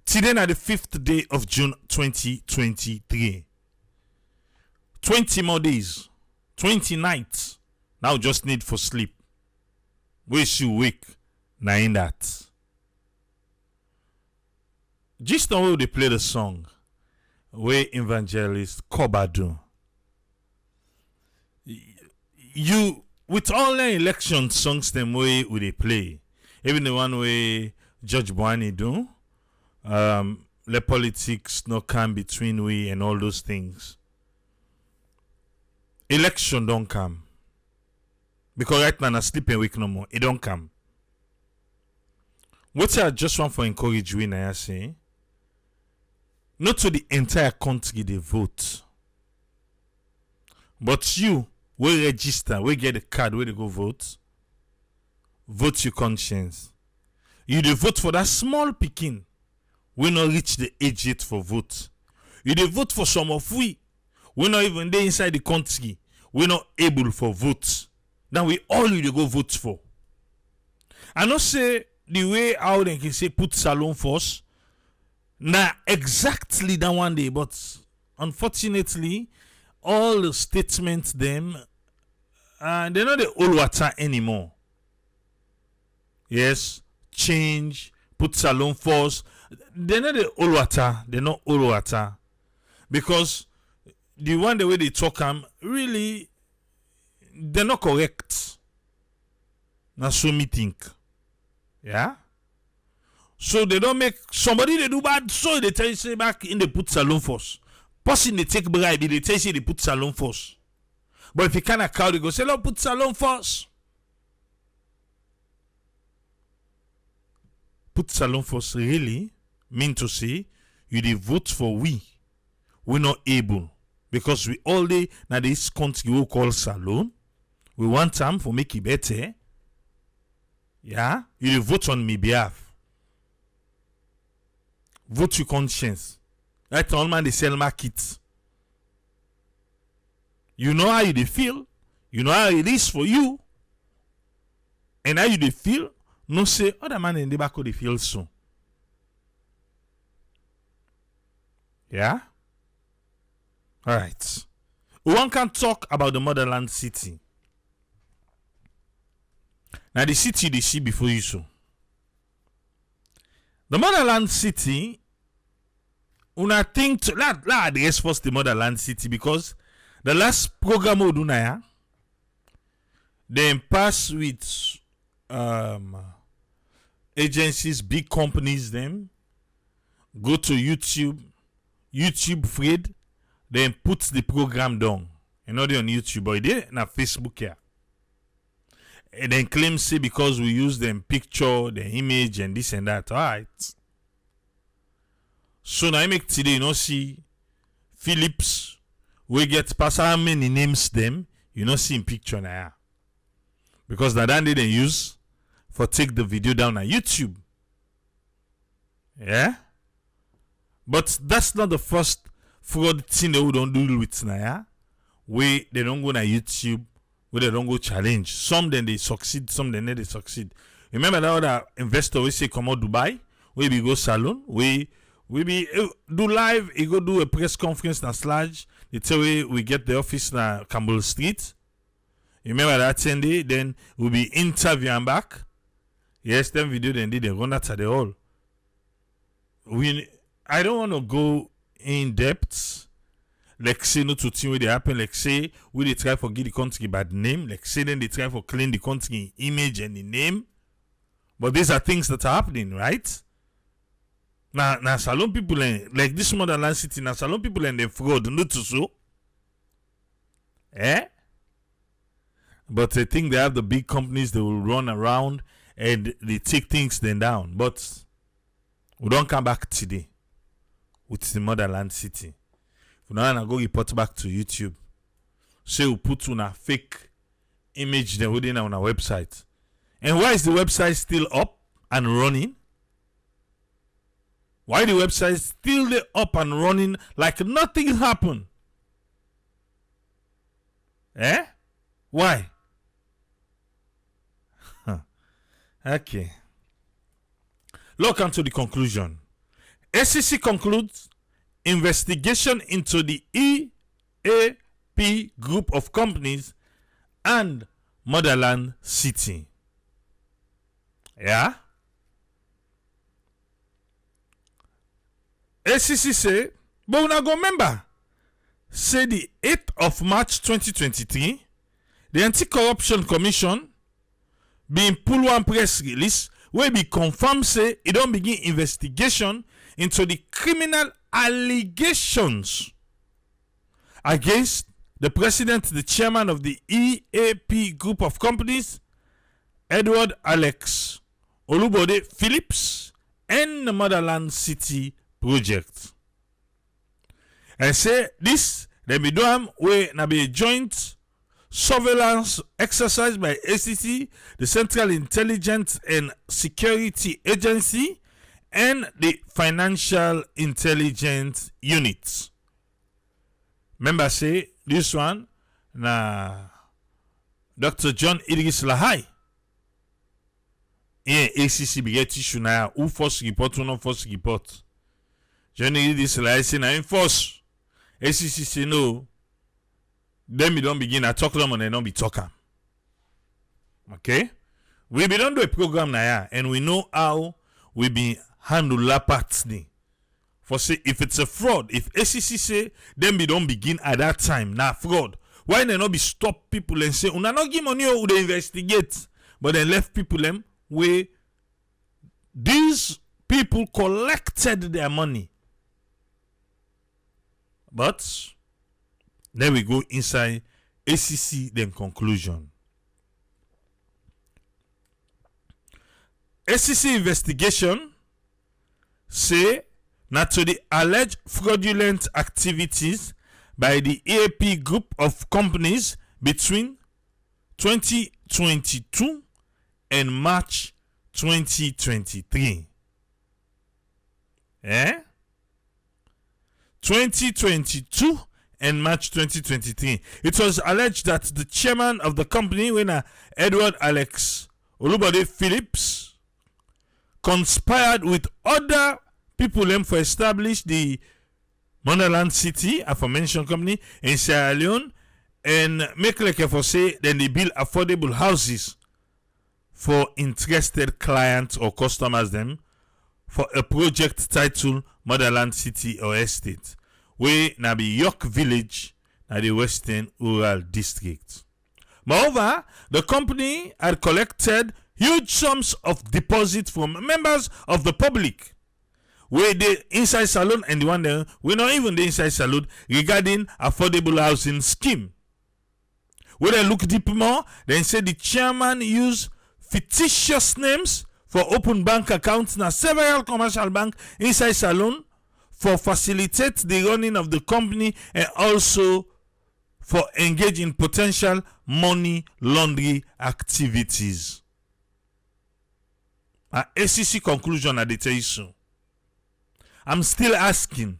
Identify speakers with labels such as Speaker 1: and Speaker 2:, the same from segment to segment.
Speaker 1: Today na the 5th day of June 2023. 20 more days. 20 nights. Now just need for sleep. Wish you wake. Na in that. Just now they play the song where evangelist Kobadu. You with all the election songs them way we they play. Even the one way Judge Boani do. The politics no come between we and all those things. Election don't come. Because right now, I sleeping week no more. It don't come. What I just want to encourage you in I say, not to the entire country they vote. But you will register, will get a card where they go vote. Vote your conscience. You dey vote for that small pikin. We not reach the age yet for vote. You dey vote for some of we not even there inside the country. We not able for vote. Then we all you dey go vote for. I not say the way how they can say put salon force. Nah, exactly that one day, but unfortunately, all the statements them they're not the old water anymore. Yes, change, put salon force. They're not the old water. They're not old water. Because the one the way they talk really they're not correct. That's so me think. Yeah? So they don't make somebody they do bad, so they tell you say back in the put salon force. Person they take bribe, they tell you they put salon force. But if you can't account, they go say, "Look, put salon force." Put salon force really mean to say you dey vote for we. We're not able. Because we all day now this country we call salon. We want time for make it better. Yeah? You dey vote on me behalf. Vote your conscience. Right all man they sell market. You know how you dey feel. You know how it is for you. And how you dey feel. No say other man in the back of the feel so. Yeah? Alright. One can talk about the Motherland City. Now the city they see before you so. The Motherland City, una think to let address first the Motherland City because the last program we do now, they pass with agencies, big companies, them go to YouTube Fred, then put the program down. And not on YouTube, but they na Facebook here. And then claim say because we use them picture, the image, and this and that. Alright. So now I make today, you know, see Philips, we get past how many names them, you know, see in picture now. Because that they didn't use for take the video down on YouTube. Yeah? But that's not the first fraud thing they don't do with now. Yeah? Where they don't go on YouTube, where they don't go challenge. Some then they succeed, some then they succeed. Remember that other investor we say come out Dubai, where we go salon, we be do live, he go do a press conference na Sludge. They tell we get the office na Campbell Street. Remember that Sunday, then we'll be interviewing back. Yes, then video then did they run that at the hall. I don't want to go in depth. Like say no to thing where they happen. Like say we they try for give the country bad name. Like say then they try for clean the country image and the name. But these are things that are happening, right? Now salon people and like this Motherland City, now salon people and they fraud not to so. Eh? But I think they have the big companies that will run around and they take things then down. But we don't come back today with the Motherland City. If now I go report back to YouTube, say we put on a fake image then within on our website. And why is the website still up and running? Why the website still up and running like nothing happened? Eh? Why? Okay. Look, come to the conclusion. ACC concludes investigation into the EAP group of companies and Motherland City. Yeah? ACC say, but we go remember, say the 8th of March 2023, the Anti-Corruption Commission been pull one press release where be confirm say it don't begin investigation into the criminal allegations against the president, the chairman of the EAP group of companies, Edward Alex Olubode Phillips, and the Motherland City project. And say this they be done where na be a joint surveillance exercise by ACC, the Central Intelligence and Security Agency, and the Financial Intelligence Unit. Remember say this one na Dr. John Idris Lahai. In ACC be get issue na who first report or not first report. John Idris Lahai say na in force. ACC say no. Then we don't begin to talk them and they don't be talking. Okay? We be don't do a program now and we know how we be handle la parts ni. For say if it's a fraud, if ACC say then we don't begin at that time now fraud. Why they not be stop people and say una not give money or they investigate, but then left people them where these people collected their money. But then we go inside ACC, then conclusion. ACC investigation say not to the alleged fraudulent activities by the EAP group of companies between 2022 and March 2023. 2022 and March 2023. It was alleged that the chairman of the company, Edward Alex Olubode Phillips, conspired with other people for establish the Motherland City, aforementioned company, in Sierra Leone, and make like for say then they build affordable houses for interested clients or customers them for a project titled Motherland City or Estate, where na be York Village na the Western Rural District. Moreover, the company had collected huge sums of deposits from members of the public, where the inside salon and the one there, we not even the inside salon regarding affordable housing scheme. When they look deep more, then say the chairman used fictitious names for open bank accounts na several commercial bank inside salon for facilitate the running of the company and also for engage in potential money laundering activities. ACC conclusion at the tell you so. I'm still asking,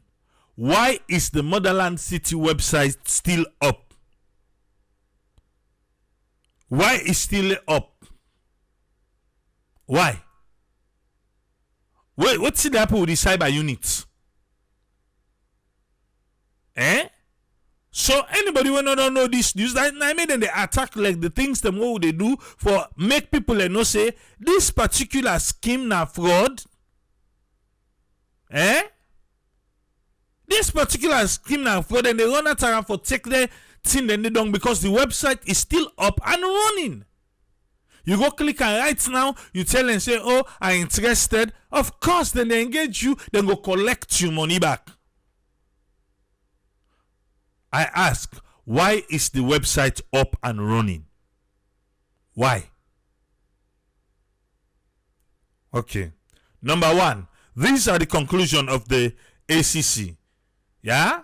Speaker 1: why is the Motherland City website still up? Why is still up? Why? What's it happen with the cyber units? So anybody when don't know this news, I mean then they attack like the things them what they do for make people know say this particular scheme na fraud. This particular scheme na fraud, and they run out around for take their thing then they don't because the website is still up and running. You go click and right now, you tell and say, oh, I'm interested. Of course, then they engage you, then go collect your money back. I ask, why is the website up and running? Why? Okay. Number one, these are the conclusion of the ACC. Yeah?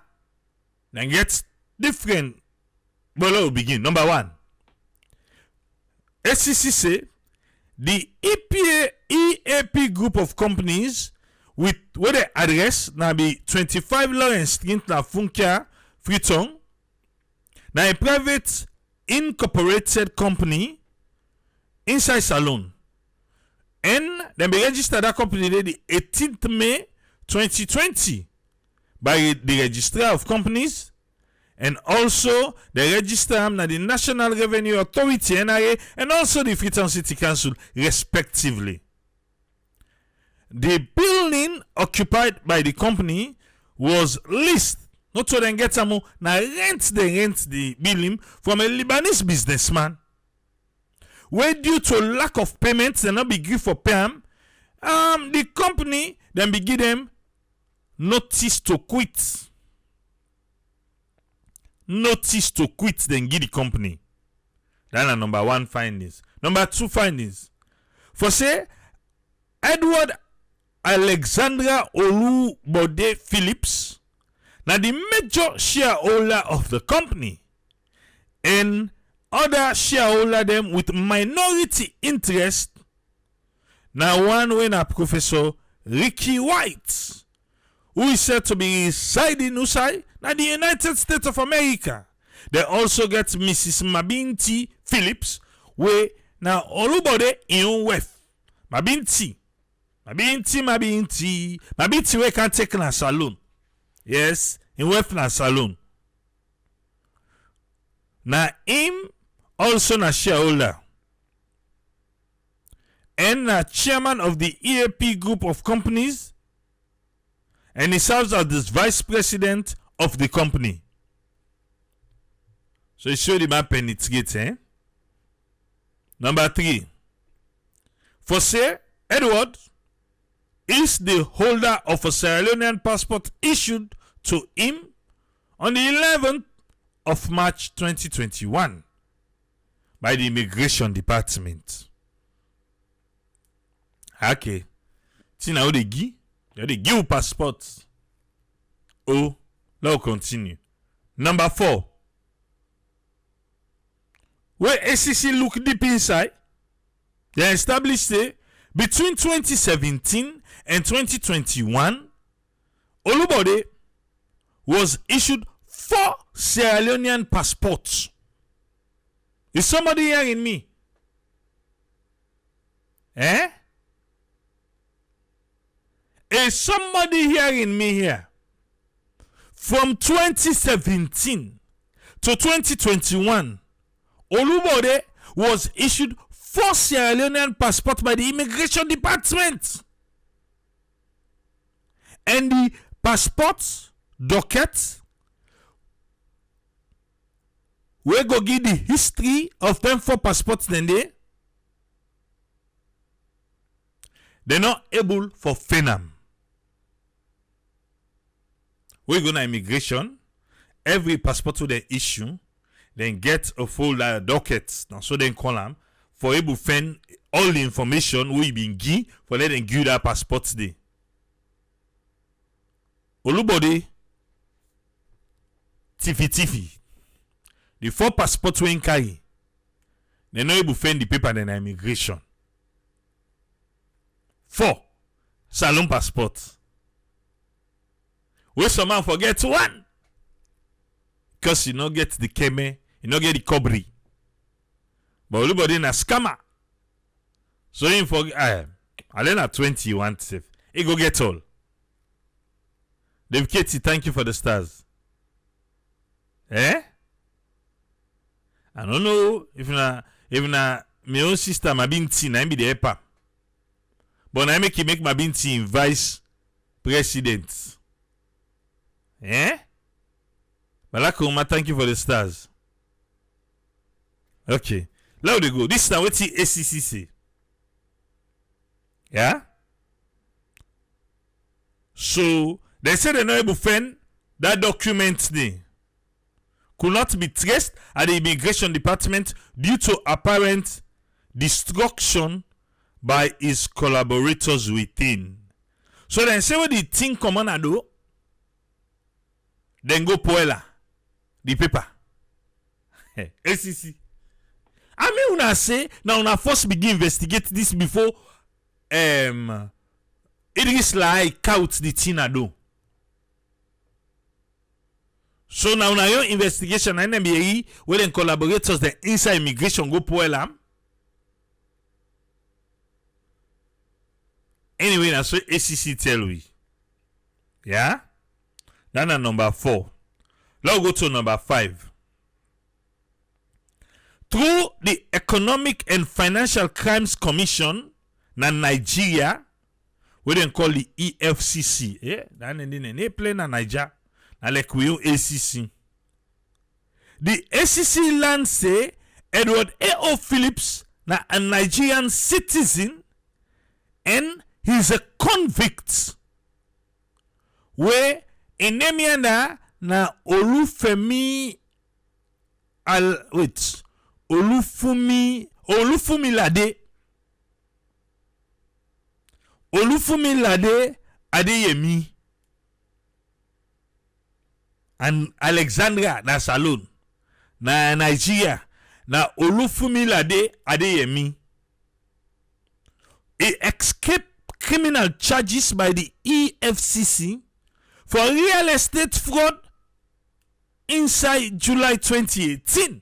Speaker 1: Then get different. Well, let's begin. Number one. ACC say the EAP group of companies with where the address now be 25 Lawrence Street na Funkia, Freetown, now a private incorporated company inside Salon. And then be registered that company the 18th May 2020 by the Registrar of Companies and also the Register na the National Revenue Authority NRA and also the Freetown City Council respectively. The building occupied by the company was leased not to then get some na rent the building from a Lebanese businessman where due to lack of payments and not be give for payment, the company then be give them notice to quit. Notice to quit, then give the company. That's the number one findings. Number two findings. For say, Edward Alexandra Olubode Phillips, now the major shareholder of the company, and other shareholder them with minority interest, now one when a Professor Ricky White, who is said to be residing outside now the United States of America. They also get Mrs. Mabinti Phillips, where now Olubode in West. Mabinti we can take na saloon. Yes, in West na saloon. Now him also na shareholder. And na chairman of the EAP group of companies. And he serves as the vice president of the company. So he showed him up penetrate, eh? Number 3. For say, Edward is the holder of a Sierra Leonean passport issued to him on the 11th of March 2021 by the Immigration Department. Okay. See now they give passports. Oh, now continue. Number 4. Where ACC look deep inside, they established say between 2017 and 2021, Olubode was issued 4 Sierra Leonean passports. Is somebody hearing me? Eh? Is somebody hearing me here? From 2017 to 2021, Olubode was issued 4 Sierra Leonean passports by the Immigration Department. And the passports docket, we go give the history of them 4 passports then they're not able for FENAM. We go to immigration, every passport to they issue, then get a full docket. Now, so then call them for able to find all the information we been give for let them give that passport today. Olubode tiffy. The 4 passports we carry, they not able to find the paper then immigration. 4 salon passports. We some man forget 1 because you not get the keme, you not get the cobri. But everybody na scammer. So you forget. I learn at 20 you want safe. He go get all. Dave Katie, thank you for the stars. Eh? I don't know if na my own sister Mabinti na be the helper. But I make Mabinti vice president. Eh? Balakuma, thank you for the stars. Okay. Now they go. This is what the ACC say. Yeah? So, they say they're not able to find that document there. Could not be traced at the Immigration Department due to apparent destruction by his collaborators within. So, then say what the thing commander do, then go poela the paper. ACC. I mean, when I say now, when I first begin investigate this before, it is like count the thing I do. So now, your investigation, and NBAE, where then collaborators, the inside immigration go poela. Anyway, that's what ACC tell we. Yeah? That's number 4. Let's go to number 5. Through the Economic and Financial Crimes Commission na Nigeria, we then call the EFCC. Yeah, that they play na Nigeria. Na like we ACC. The ACC land say Edward A.O. Phillips na a Nigerian citizen and he's a convict. Where in name na Olufemi Olufumi Lade Adeyemi and Alexandra na Salon na Nigeria na Olufumi Lade Adeyemi. He escaped criminal charges by the EFCC for real estate fraud inside July 2018.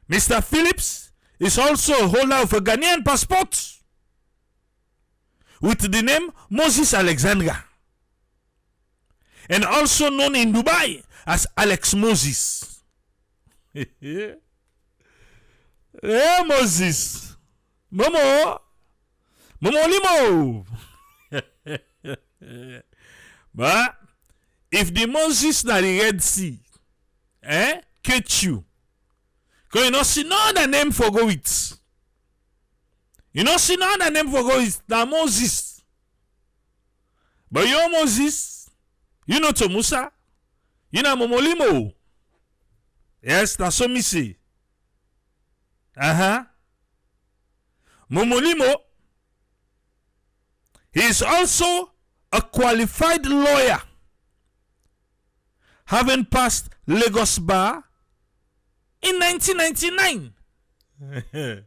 Speaker 1: Mr. Phillips is also a holder of a Ghanaian passport with the name Moses Alexandra, and also known in Dubai as Alex Moses. Hey Moses, Momo Limo. But if the Moses na the Red Sea, catch you, because you know see no other name for go with. You know see no other name for go with than Moses. But you Moses, you know to Musa, you know Momolimo. Yes, that's what me say. Momolimo. He is also a qualified lawyer, having passed Lagos Bar in 1999.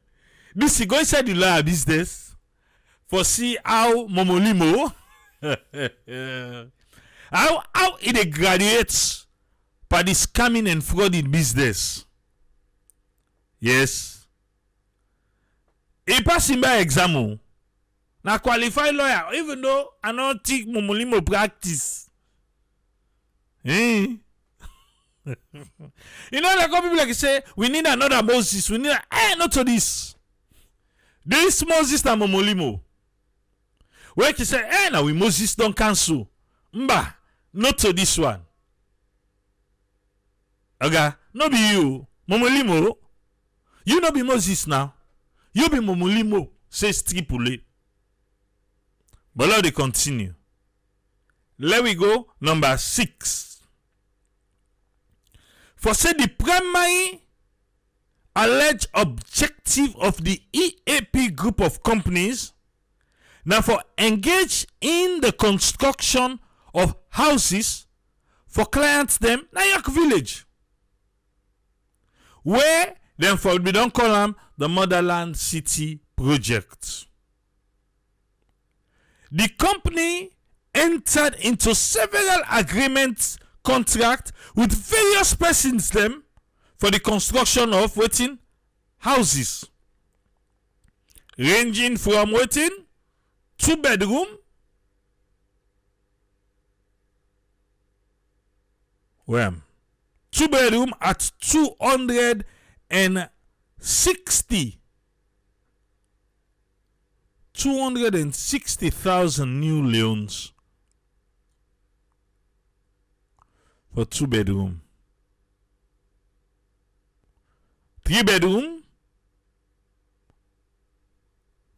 Speaker 1: This is go inside the lawyer business for see how Momolimo how it graduates by the scamming and frauding business. Yes. He passed him by exam. Now qualified lawyer, even though I don't think Momolimo practice. You know, like people like say, we need another Moses. We need not to this. This Moses na Momolimo. Where he say, now we Moses don't cancel. Mba, not to this one. Okay, no be you, Momolimo. You no be Moses now. You be Momolimo. Says Tripoli. But let me continue. Let we go number 6. For say the primary alleged objective of the EAP group of companies now for engage in the construction of houses for clients them na York Village, where them for we don't call them the Motherland City project. The company entered into several agreements contract with various persons them for the construction of waiting houses, ranging from waiting 2-bedroom well 2-bedroom at 260,000 new Leones for 2-bedroom. 3-bedroom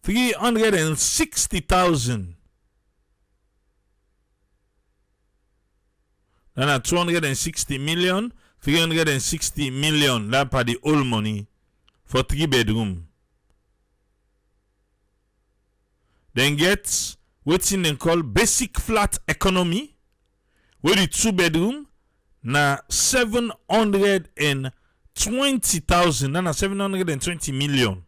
Speaker 1: 360,000. Then at 260 million, 360 million. That for the old money for 3-bedroom. Then get waiting and call basic flat economy, where the 2-bedroom na 720,000, na 720 million.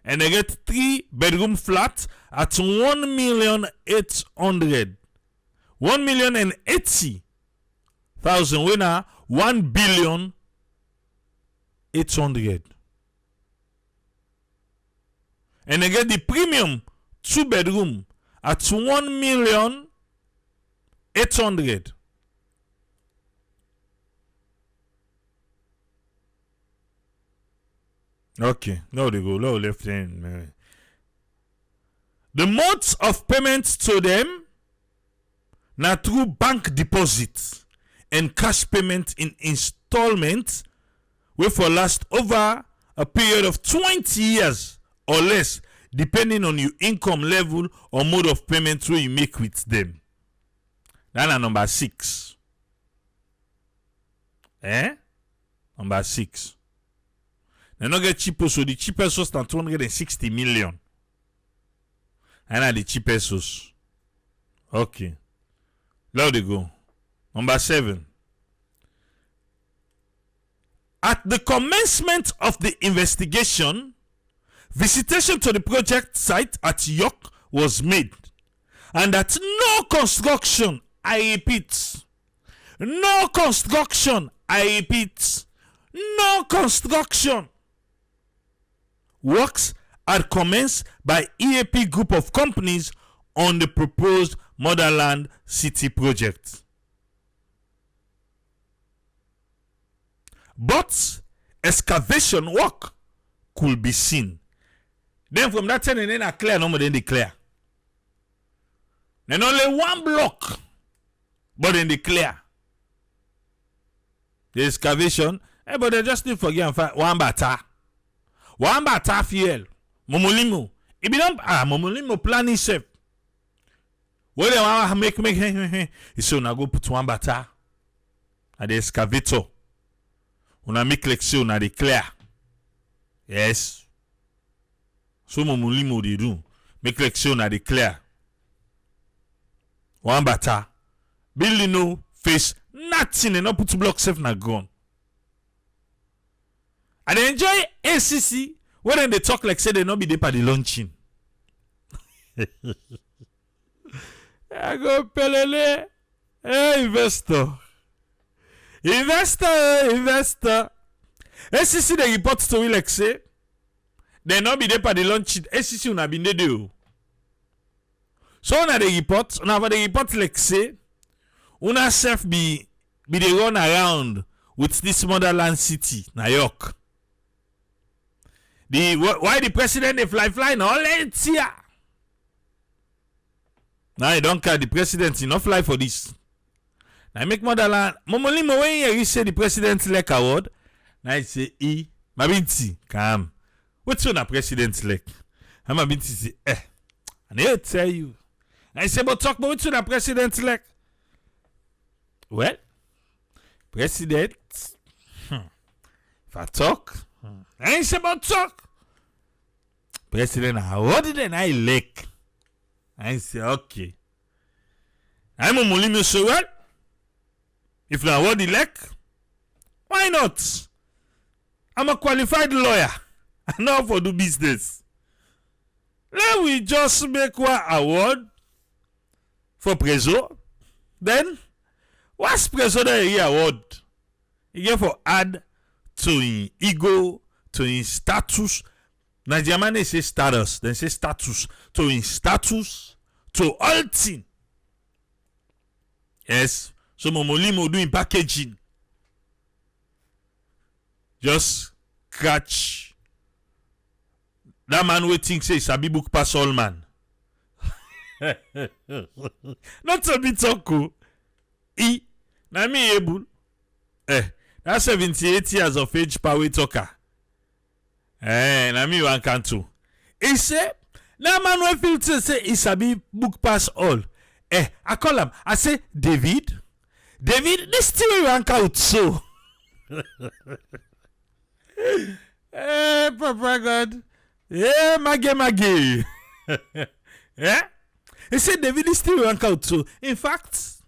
Speaker 1: And they get 3-bedroom flat at 1,800,000. 1,080,000 when na 1,800,000. And they get the premium 2-bedroom at 1,800,000. Okay, now they go low left hand. The modes of payments to them now through bank deposits and cash payment in installments, will for last over a period of 20 years or less, depending on your income level or mode of payment where you make with them. That's number 6. Number 6. They not get cheaper, so the cheapest was 260 million. And the cheapest was. Okay. Now they go. Number 7. At the commencement of the investigation, visitation to the project site at York was made, and that no construction, I repeat, no construction, I repeat, no construction works are commenced by EAP group of companies on the proposed Motherland City project. But excavation work could be seen. Then from that time, then I clear, no more than they clear. Then only one block, but then they clear. The excavation, but they just need to forget and find one bata. One bata fuel. Momolimo. If you don't, Momolimo plan itself. What they want to make, so now go put one bata at the excavator. Una make like so na dey clear. Yes. So Momolimo dey do. Make like so na dey clear. One bata. Building no face nothing and not put block safe na gone. And they enjoy ACC when they talk like say they not be there for the launching. I go pelele. Hey, investor. Investor. ACC they report to we like say they not be there for the launching. ACC una been there. So una the report, una for the report like say una self be they run around with this Motherland City, New York. Why the president they fly now? Let's see. Now I don't care the president, he not fly for this. Now I make Motherland. Momolimo when you say the president elect award, now I say Mabinti, come. What's on a president elect? And Mabinti say, and he'll tell you. And I say, but talk about what's on a president elect? Well, president, if I talk, I ain't say about talk. President, what did I elect? I say, okay. I'm a Molino, so well. If now what elect, why not? I'm a qualified lawyer. I know how to do business. Let we just make one award for Preso. Then, what's Preso that award? You get for add to in ego, to in status. Now Germany say status, then say status. To in status, to all thing. Yes. So Momolimo doing packaging. Just catch that man waiting say Sabi book pass all man. Not a bit talk. Na me able. That's 78 years of age power talker. Na me one can too. He say that man will feel to say he Sabi book pass all. I call him. I say David, this still rank out so. Papa God. Mage. He said David is still rank out so. In fact,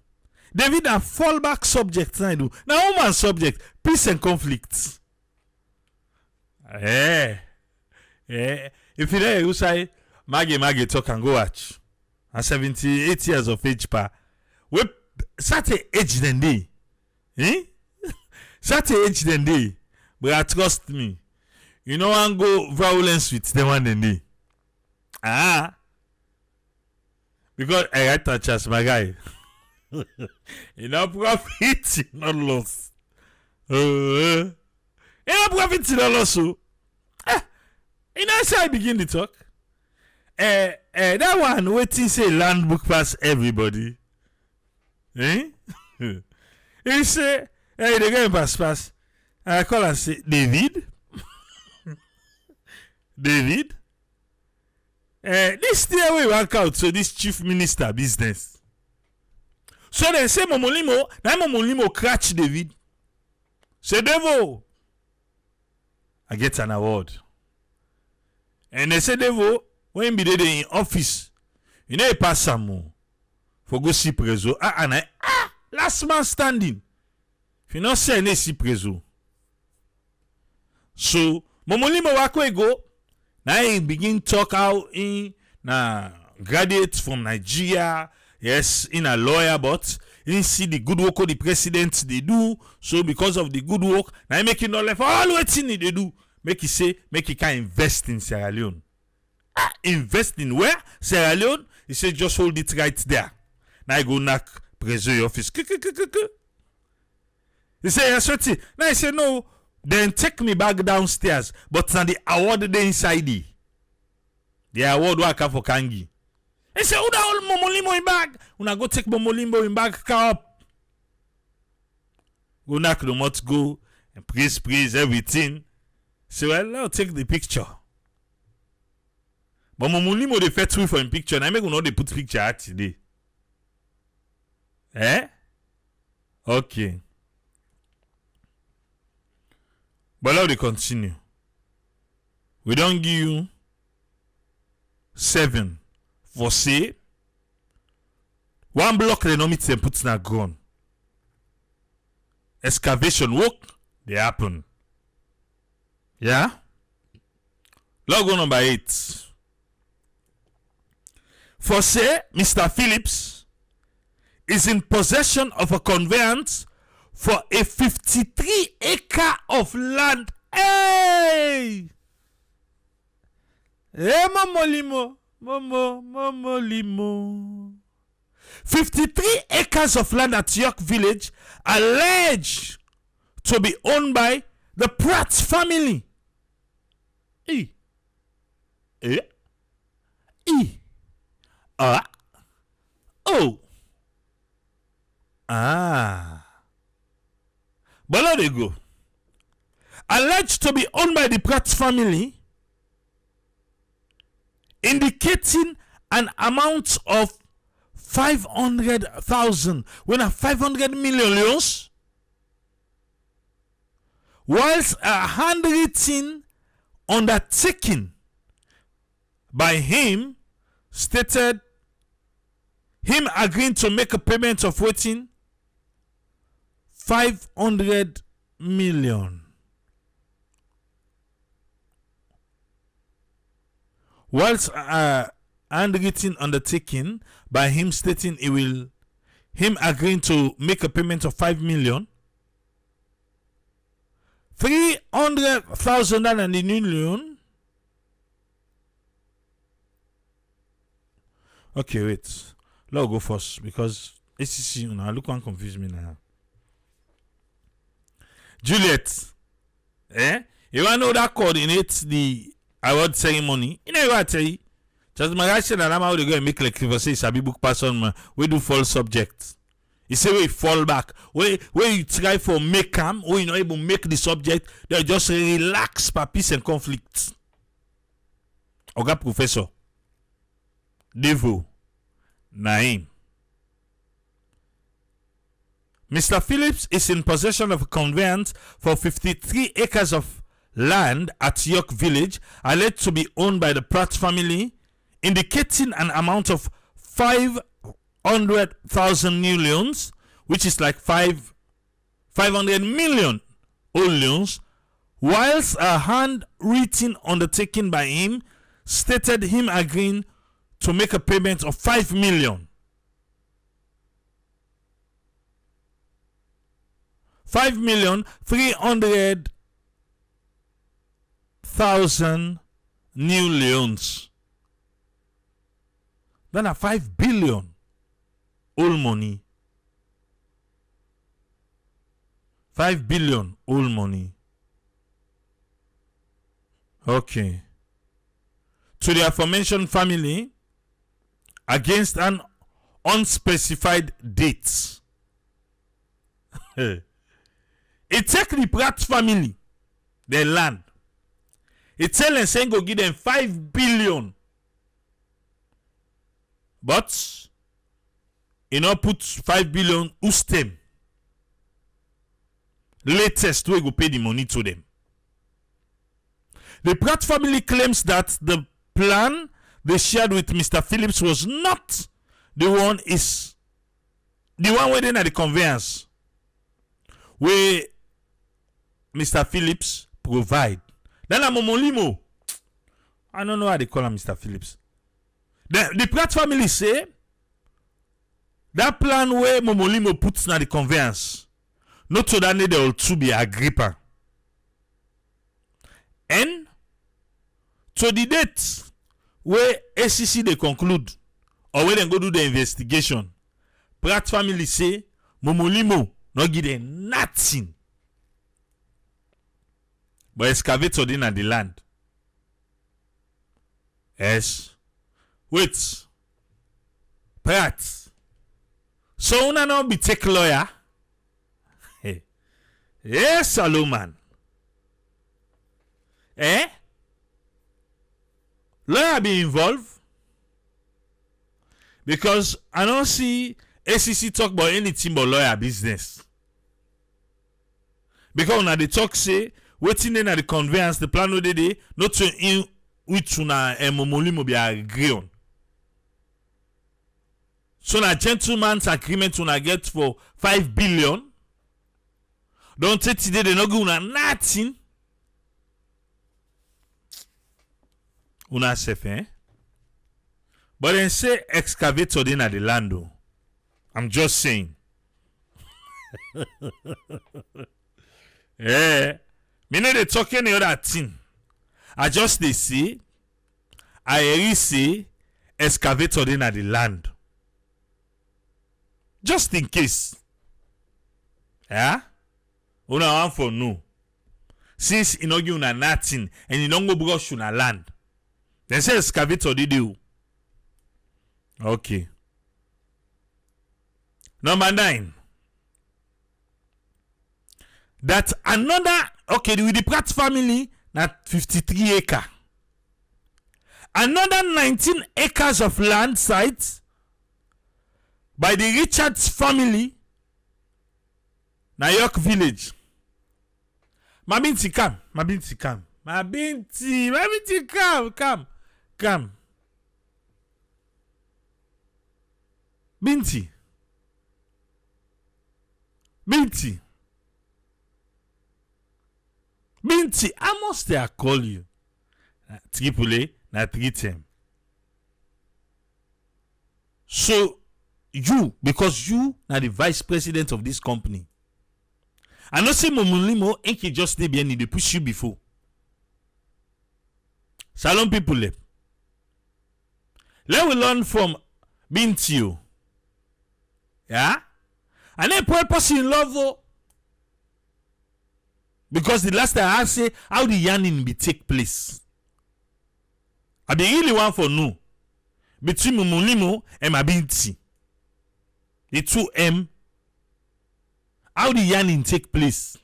Speaker 1: David a fallback subject now do. Now woman subject, peace and conflict. If you know you say Mage talk and go watch. At 78 years of age pa. We certain age than day. Certain age than day. But trust me. You know one go violence with them one than day. Because I got touch as my guy. You know profit, you not loss. You know profit, you not loss. You know how I begin the talk. That one waiting say land book pass everybody. Eh? He say, hey, they go pass. I call and say, David. David. This day we work out, so this chief minister business. So they say Momolimo catch David. Say Devo. I get an award. And they say Devo, when be there in office, you know, he pass some more for go see preso. Last man standing. If you not say any see preso. So Momolimo wakwe go. Now he begin talk out in graduate from Nigeria. Yes, in a lawyer, but he see the good work of the president they do. So because of the good work, now he make it not left all waiting they do. Make he can invest in Sierra Leone. Invest in where? Sierra Leone? He say just hold it right there. Now I go knock President office. He say yes, what? Now I say no. Then take me back downstairs. But now the award they inside the award work for Kangi. He say who the whole Momolimo in bag? Una go take Momolimo in bag car up. Go knock the mouth go and praise everything. Say well, I'll take the picture. But Momolimo they fetch me for a picture. And I make know they put picture out today. Okay. But now they continue. We don't give you 7 for say 1 block they no meet them put in a ground. Excavation work they happen. Yeah? Log on number 8. For say Mr. Phillips is in possession of a conveyance for a 53 acre of land. Hey! Hey, Momolimo. Momolimo. 53 acres of land at York Village alleged to be owned by the Pratt family. But now they go. Alleged to be owned by the Pratt family, indicating an amount of 500,000 when a 500 million loans, whilst a handwritten undertaking by him stated him agreeing to make a payment of waiting 500 million. Whilst handwritten undertaking by him stating him agreeing to make a payment of 5 million, 300,000 and the new loan. Okay, wait. Let's go first because ACC, look one confuse me now. Juliet, you want to know that coordinates the award ceremony? You know what I tell you? Just my guy said that I'm how they go and make like say Sabi book person we do fall subject. You say we fall back. Where you try for make them, or you not able to make the subject, they just relax for peace and conflict. Oga Professor Devo Naim. Mr. Phillips is in possession of a conveyance for 53 acres of land at York Village, alleged to be owned by the Pratt family, indicating an amount of 500,000 new loans, which is like 500 million old loans, whilst a handwritten undertaking by him stated him agreeing to make a payment of 5 million. 5,300,000 new loans. Then a 5 billion. All money. 5 billion. All money. Okay. To the aforementioned family, against an unspecified date. It take the Pratt family their land. It tell them saying go give them 5 billion. But you know put 5 billion ustem. Latest we go pay the money to them. The Pratt family claims that the plan they shared with Mr. Phillips was not the one waiting at the conveyance where Mr. Phillips provide. Then I'm Momolimo. I don't know how they call him Mr. Phillips. The Pratt family say that plan where Momolimo puts na the conveyance, not to that they will to be Agrippa. And to the date where ACC they conclude or where they go do the investigation, Pratt family say Momolimo not give them nothing but excavator in the land. Yes. Wait. Pratt. So una not be take lawyer. Yes, Solomon. Lawyer be involved? Because I don't see ACC talk about anything but lawyer business. Because when they talk say waiting in at the conveyance, the plan no dey not to in which una Momolimo be agree on. So na gentleman's agreement una get for 5 billion. Don't say today they not give una nothing. Una safe, eh? But then say excavator in at the land. I'm just saying. Yeah. Me no dey talk any other thing. I just they see. I really see excavator in at the land. Just in case. Yeah? Una want for no. Since you know you na nothing and you don't go brush una land. Then say excavator did you. Okay. Number 9. That another with the Pratt family na 53 acres. Another 19 acres of land sites by the Richards family na York Village. Mabinti come. Mabinti come. Binti, how much they call you? Triple A, na 3 So you, because you are the vice president of this company. I know say Momolimo ain't he just stay behind, they push you before. Salon people let we learn from Binti. Yeah? And then poor person in love because the last time I say how the yarning be take place. I be really want for no between Momolimo and Mabinti. The 2M. How the yarning take place?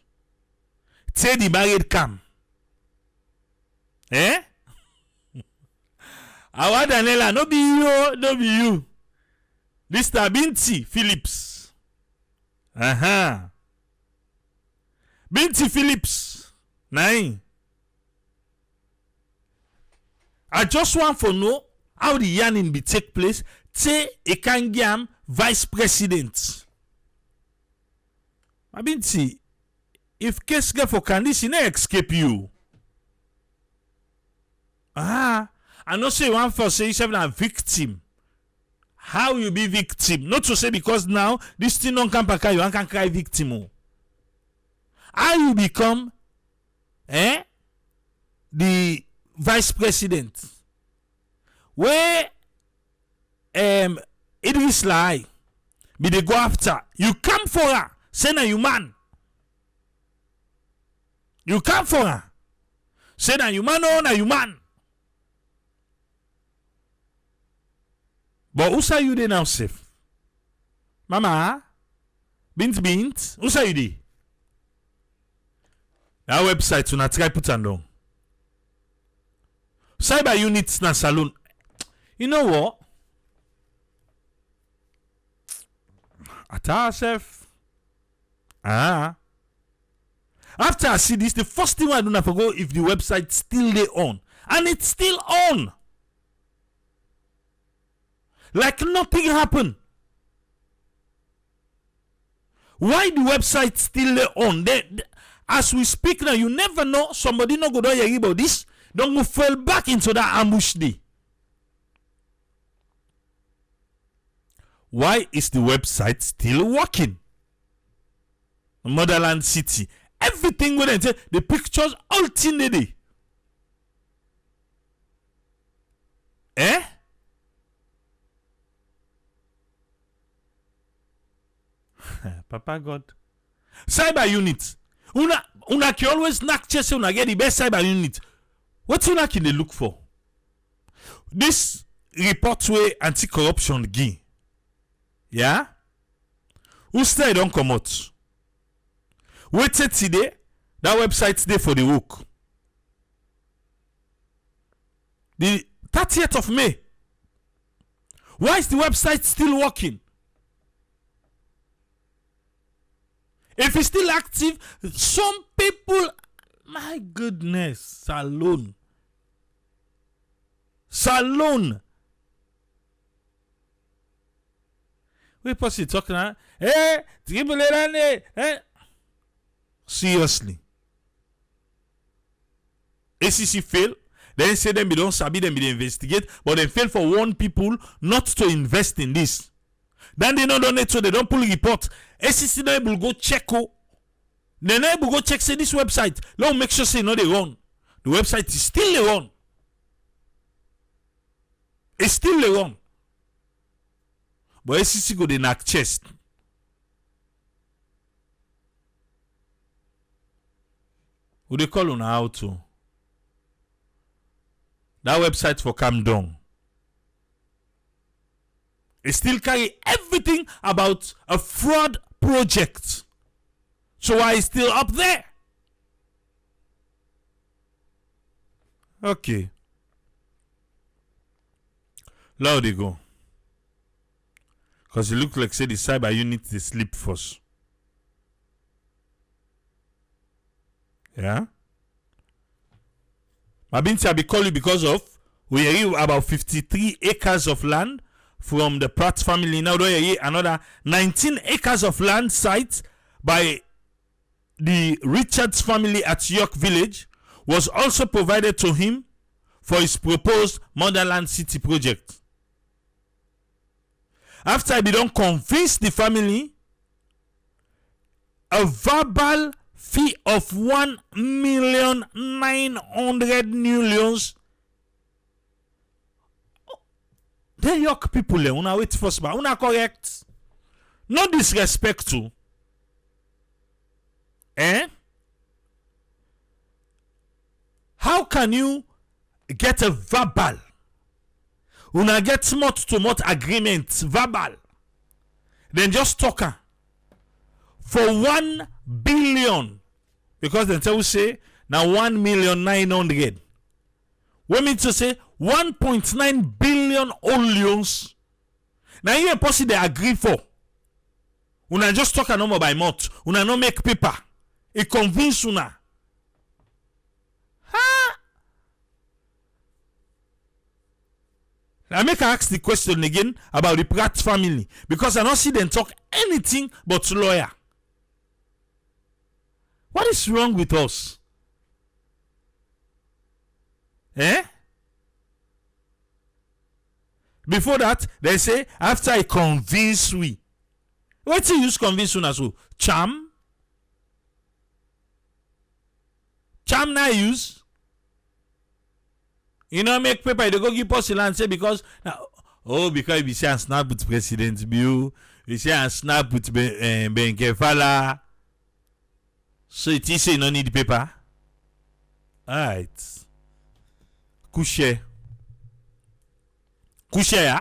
Speaker 1: Say the married come. Eh? Our Daniela, no be you. This Binti Phillips. Binti Phillips. 9. I just want to know how the yarning be take place. Say Ekangiam vice president. Binti, if case get for Candice, he never escape you. I know say one for say you a victim. How you be victim? Not to say because now this thing don't come back, you can cry victim. How you become the vice president? Where Idris Lai be they go after. You come for her. Say na you man. You come for her. Say na you man, oh na you man. But who say you dey now safe? Mama? Bint? Who say you dey? That website una try put am down. Cyber units na saloon. You know what? At ourself. After I see this, the first thing I do not forget if the website still lay on. And it's still on. Like nothing happened. Why the website still lay on? As we speak now, you never know. Somebody not go down here about this. Don't go fall back into that ambush day. Why is the website still working? Motherland City. Everything with them. The pictures ultimately. Papa God. Cyber unit. Una can always knock chest una get the best cyber unit. What una can they look for? This report way anti-corruption give. Yeah? Who stay don't come out? Waited today. That website's there for the work. The 30th of May. Why is the website still working? If it's still active, some people, my goodness, Salon. We possibly talking about, seriously. ACC fail. Then say them we don't sabi them we investigate, but they fail for warn people not to invest in this. Then they not donate, so they don't pull report. ACC not able go check. They not able go check say this website. Let make sure say no they run. The website is still wrong. It's still wrong. But ACC go dey knock chest. Who they call on how to? That website for calm down. It still carry everything about a fraud project. So why is still up there? Okay. Now they go. Because it look like say the cyber unit they sleep first. Yeah? Mabinti, I be call you because of we hear about 53 acres of land from the Pratt family. Now do you hear another 19 acres of land site by the Richards family at York Village was also provided to him for his proposed Motherland City project. After I be done convince the family, a verbal fee of 1,900,000. The York people, una wait first, but una correct. No disrespect to. How can you get a verbal? Una get month-to-month agreement, verbal. Then just talk for 1 billion. Because then tell you say now 1,900,000. We mean to say 1.9 billion olions. Now you possible they agree for. Una just talk a number by month. Una no make paper. It convince una. I make her ask the question again about the Pratt family because I don't see them talk anything but lawyer. What is wrong with us? Before that, they say after I convince we. What you use convince una so? Charm? Charm na use? You know, make paper, they go give us and say because Oh, because we say snap with President Bill, we say snap with Ben Kefala. So it is say no need paper. Alright. Couche ya.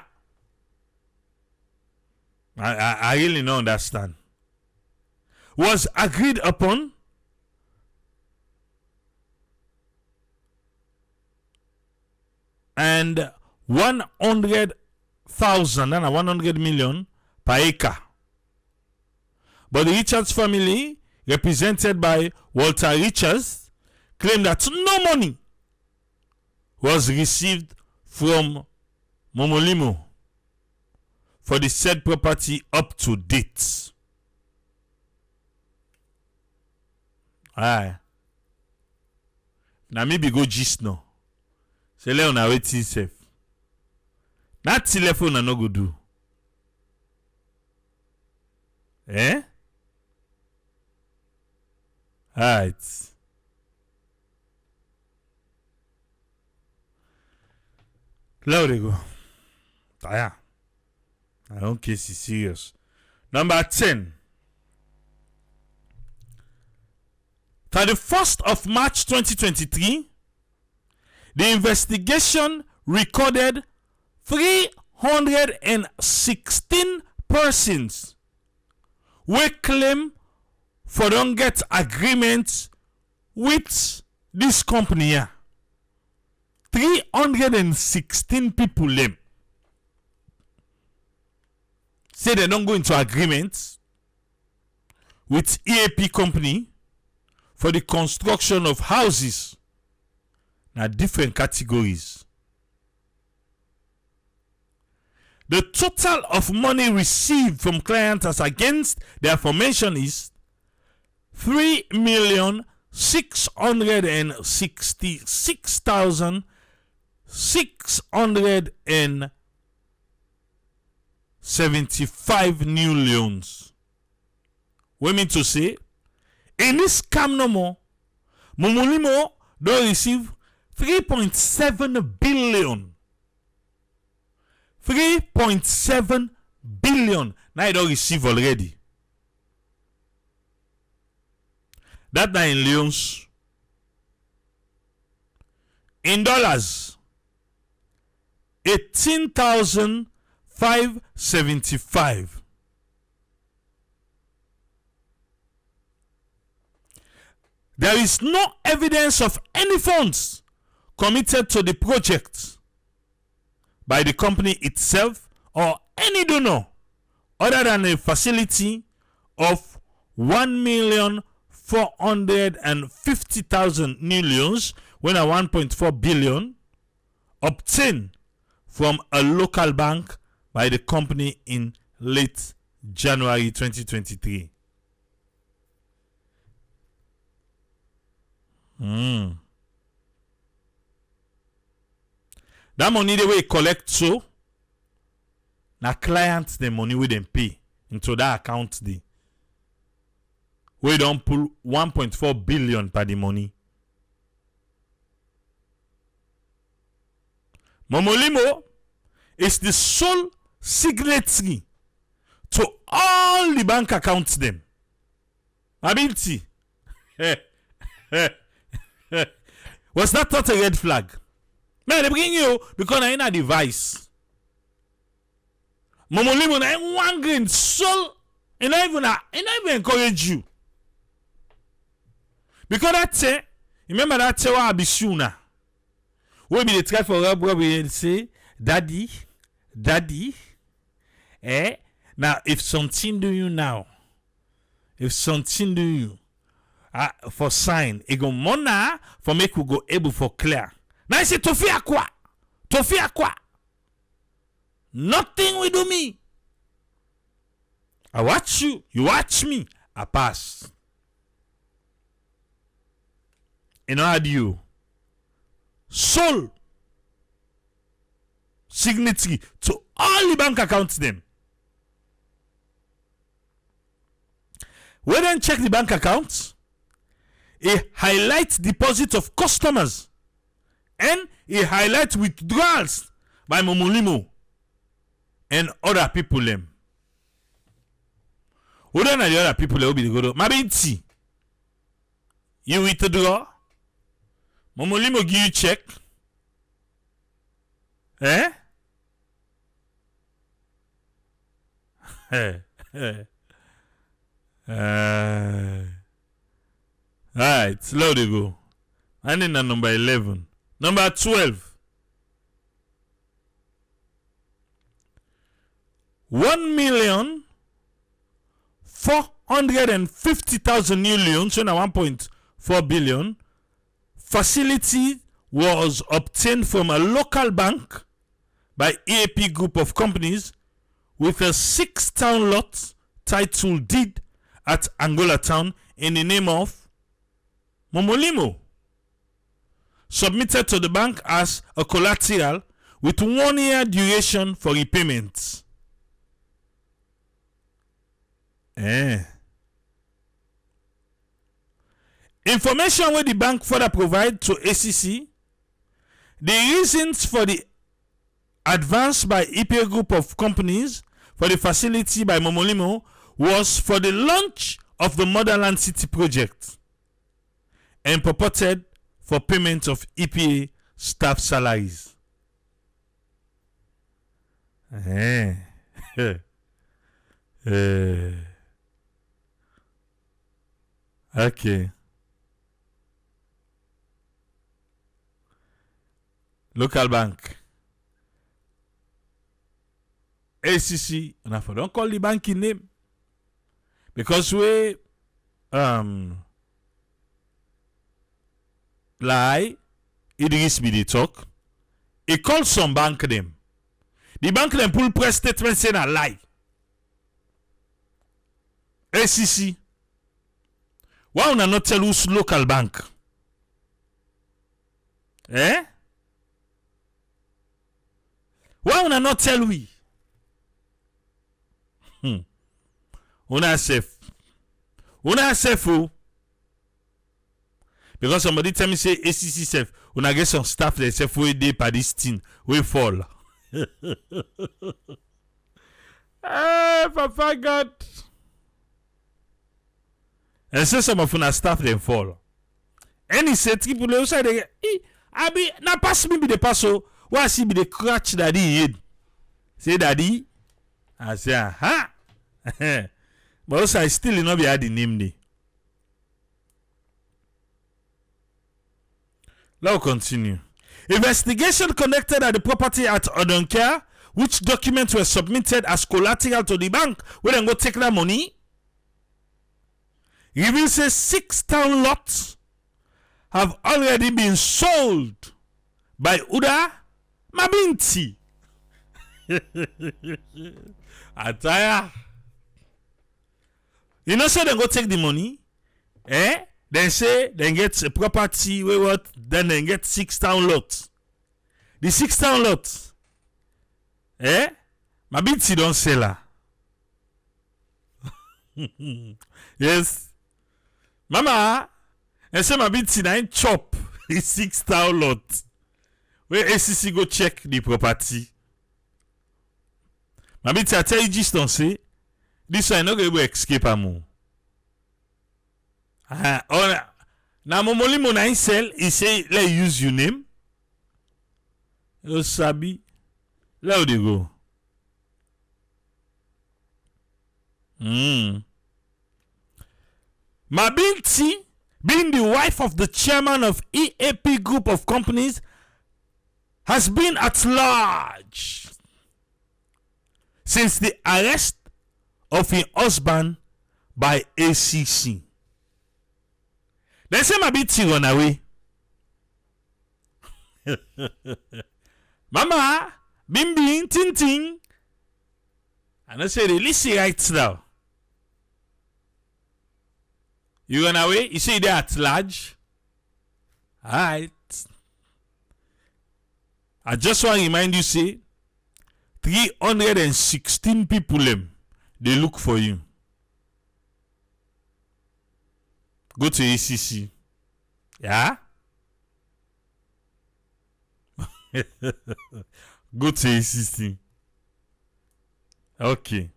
Speaker 1: I really don't understand. Was agreed upon and 100,000 and 100 million per acre. But the Richards family, represented by Walter Richards, claimed that no money was received from Momolimo for the said property up to date. Aye. Now maybe go gist now. Say Leone na wait safe. That telephone no go do. Eh? Alright. There we go. Taya. I don't case is serious. Number 10. 31st of March 2023, the investigation recorded 316 persons who claim for don't get agreements with this company here. 316 people them say they don't go into agreements with EAP company for the construction of houses. Now different categories. The total of money received from clients as against their formation is 3,666,675 new loans. We mean to say, in this scam no more, Momolimo don't receive 3.7 billion. 3.7 billion. Now you don't receive already. That now in loans. In dollars, 18,575. There is no evidence of any funds committed to the project by the company itself or any donor other than a facility of 1,450,000 new loans when a 1.4 billion obtained from a local bank by the company in late January 2023. That money the way collect so na clients the money we them pay into that account the we don't pull 1.4 billion per the money. Momolimo is the sole signatory to all the bank accounts them. Ability. Was that not a red flag? Man, they bring you because I ain't a device. Momolimo na one green soul and I even encourage you. Because that say, remember that say what be sooner. We be the try for Rob and say, Daddy, now if something do you now, for sign, it go mona for make we go able for clear. Now I say Tofia kwa. Nothing will do me. I watch you, you watch me, I pass. And how do you? Sole signatory to all the bank accounts them. We then check the bank accounts. It highlights deposit of customers and it highlights withdrawals by Momolimo. and other people them. Who don't know the other people that will be the good? Mabinti. You withdraw. Momolimo give you check. Eh? Alright, slow they go. And then number 11. Number 12. 1,450,000 new loans, so now 1.4 billion. Facility was obtained from a local bank by EAP group of companies with a 6-town lot title deed at Angola Town in the name of Momolimo, submitted to the bank as a collateral with 1 year duration for repayments. Information where the bank further provide to ACC the reasons for the advance by EPA group of companies for the facility by Momolimo was for the launch of the Motherland City project and purported for payment of EPA staff salaries. Okay. Local bank. ACC. Don't call the banking name. Because we lie, Idris be the talk. He called some bank name. The bank name pull press statement saying a lie. ACC. Why would I not tell who's local bank? Eh? Why would I not tell we? Una safe. Una safe who? Because somebody tell me say ACC safe. Una get some staff that safe way day per this thing. We fall. Papa God. And so some of una staff them fall. And he said people outside they I be na pass me be the passo. Why see be the crutch daddy head? Say daddy. I say aha. But also I still not be had the name day. Now continue. Investigation connected at the property at Odonker, which documents were submitted as collateral to the bank where they go take that money. Reveals a 6-town lots have already been sold by Uda Mabinti. Ataya. You know, say they go take the money, Then say they get a property where what? Then they get 6-town lots. The 6-town lots, Mabinti don't sell her. Yes. Mama, and say Mabinti na chop the 6-town lot. Where ACC go check the property. Mabinti, I tell you just don't say this one not going to escape amu. Now Momolimo na sell, he say let use your name. You sabi. Let they go. Mabinti, being the wife of the chairman of EAP group of companies, has been at large since the arrest of her husband by ACC. They say Mabinti run away. Mama, bing bing, ting ting. And I say, listen right now. You run away? You say they're at large? Alright. I just want to remind you, say, 316 people, they look for you. Go to ACC. Yeah? Go to ACC. Okay.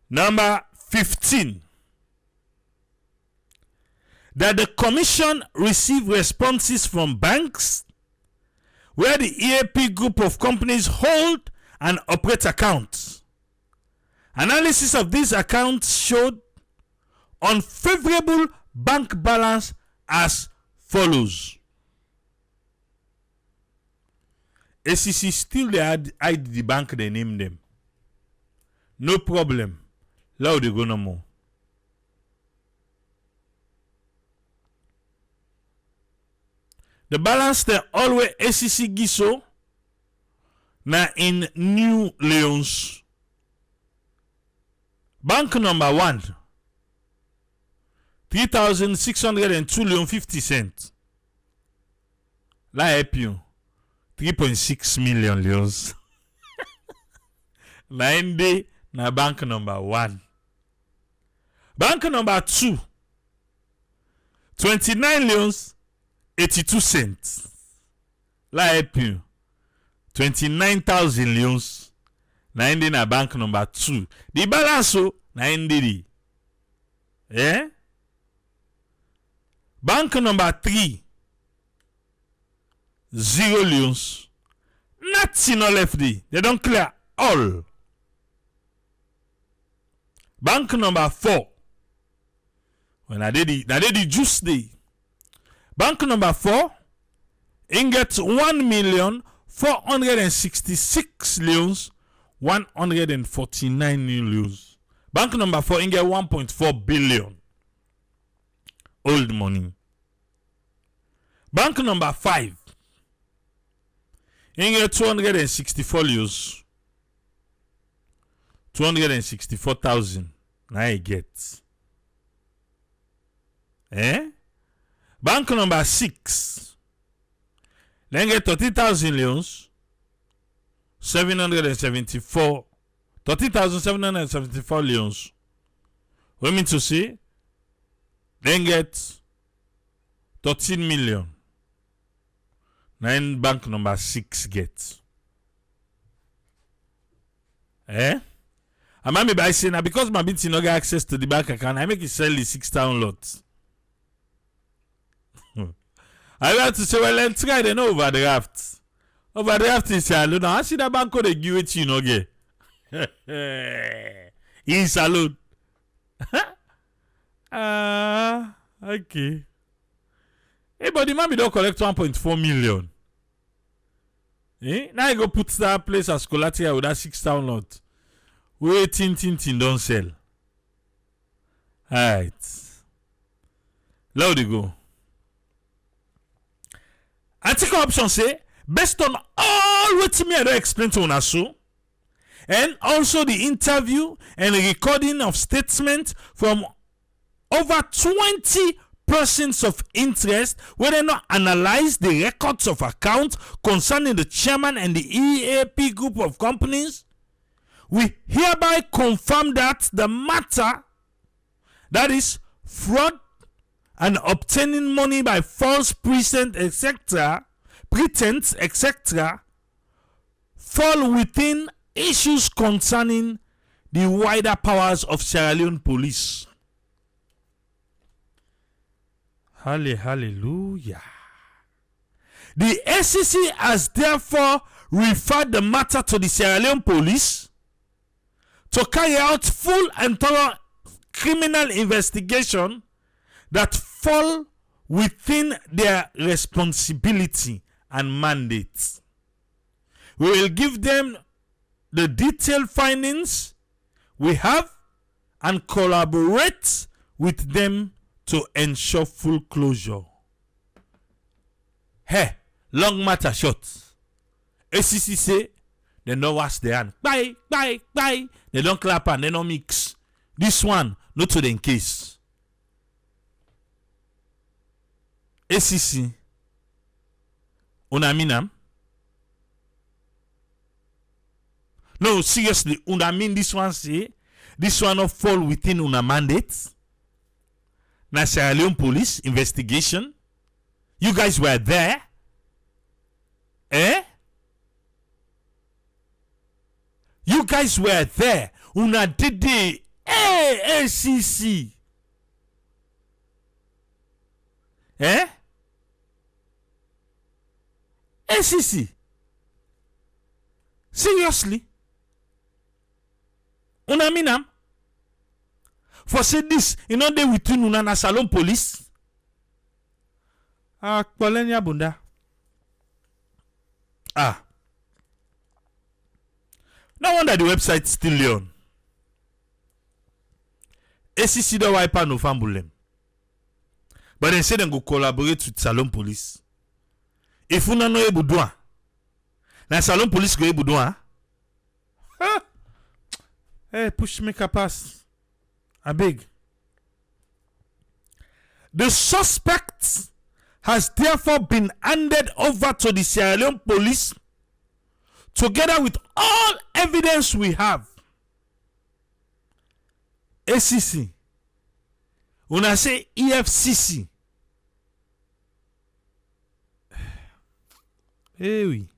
Speaker 1: Number 15. That the commission receive responses from banks where the EAP group of companies hold and operate accounts. Analysis of these accounts showed unfavorable bank balance as follows. ACC still they hide the bank they name them. No problem. Là they go no more. The balance they always ACC giso na in New Leone's bank number 1 3,602 Leone 50 cents. La help you 3.6 million Leones. Na ende na bank number 1. Bank number 2 29 Leones 82 cents. La help you 29,000 Leones. Na ende na bank number 2. The balance na ende di. Bank number 3 0 Leones. Nothing no left there. They don't clear all. Bank number 4. When I did the juice day. Bank number 4 in get 1,466 Leones 149 new Leones. Bank number 4 in get 1.4 billion. Old money. Bank number 5 in get 264 Leones 264,000. Now I get. Bank number 6 then get 30,000 Leones 774 30,774 Leones. What mean to say? Then get 13 million. Then bank number 6 get. I'm by saying now because my BT no get access to the bank account, I make it sell the 6,000 lots. I have to say, well, let's try the overdraft. Overdraft is salon. I see the bank code they give it you no get. In salon. Okay. Hey, but the man don't collect 1.4 million. Now you go put that place as collateral with that 6,000 lot. Waiting, don't sell. Alright. Now they go. Article option say, based on all what me I don't explain to una so, and also the interview and the recording of statements from over 20 persons of interest where they not analyze the records of accounts concerning the chairman and the EAP group of companies, we hereby confirm that the matter, that is fraud and obtaining money by false pretense, etc., fall within issues concerning the wider powers of Sierra Leone police. Hallelujah. The ACC has therefore referred the matter to the Sierra Leone police to carry out full and thorough criminal investigation that fall within their responsibility and mandates. We will give them the detailed findings we have and collaborate with them to ensure full closure. Hey, long matter short. ACC say they don't wash their hand. Bye. They don't clap and they don't mix. This one, not to the case. ACC, unaminam. No, seriously, unamin this one say, this one not fall within una mandate. Na Sierra Leone police investigation. You guys were there. You guys were there. Una did the ACC. Eh? ACC. Seriously? Una minam? For say this, you know they within una na salon police. Ah, Polenya bunda. Ah. No wonder the website still Leone. ACC don't wipe out no fambulem. But they say they go collaborate with salon police. If una no able do, na salon police go able do, Hey, push make a pass. I beg. The suspect has therefore been handed over to the Sierra Leone police together with all evidence we have. ACC. When I say EFCC. Hey, we.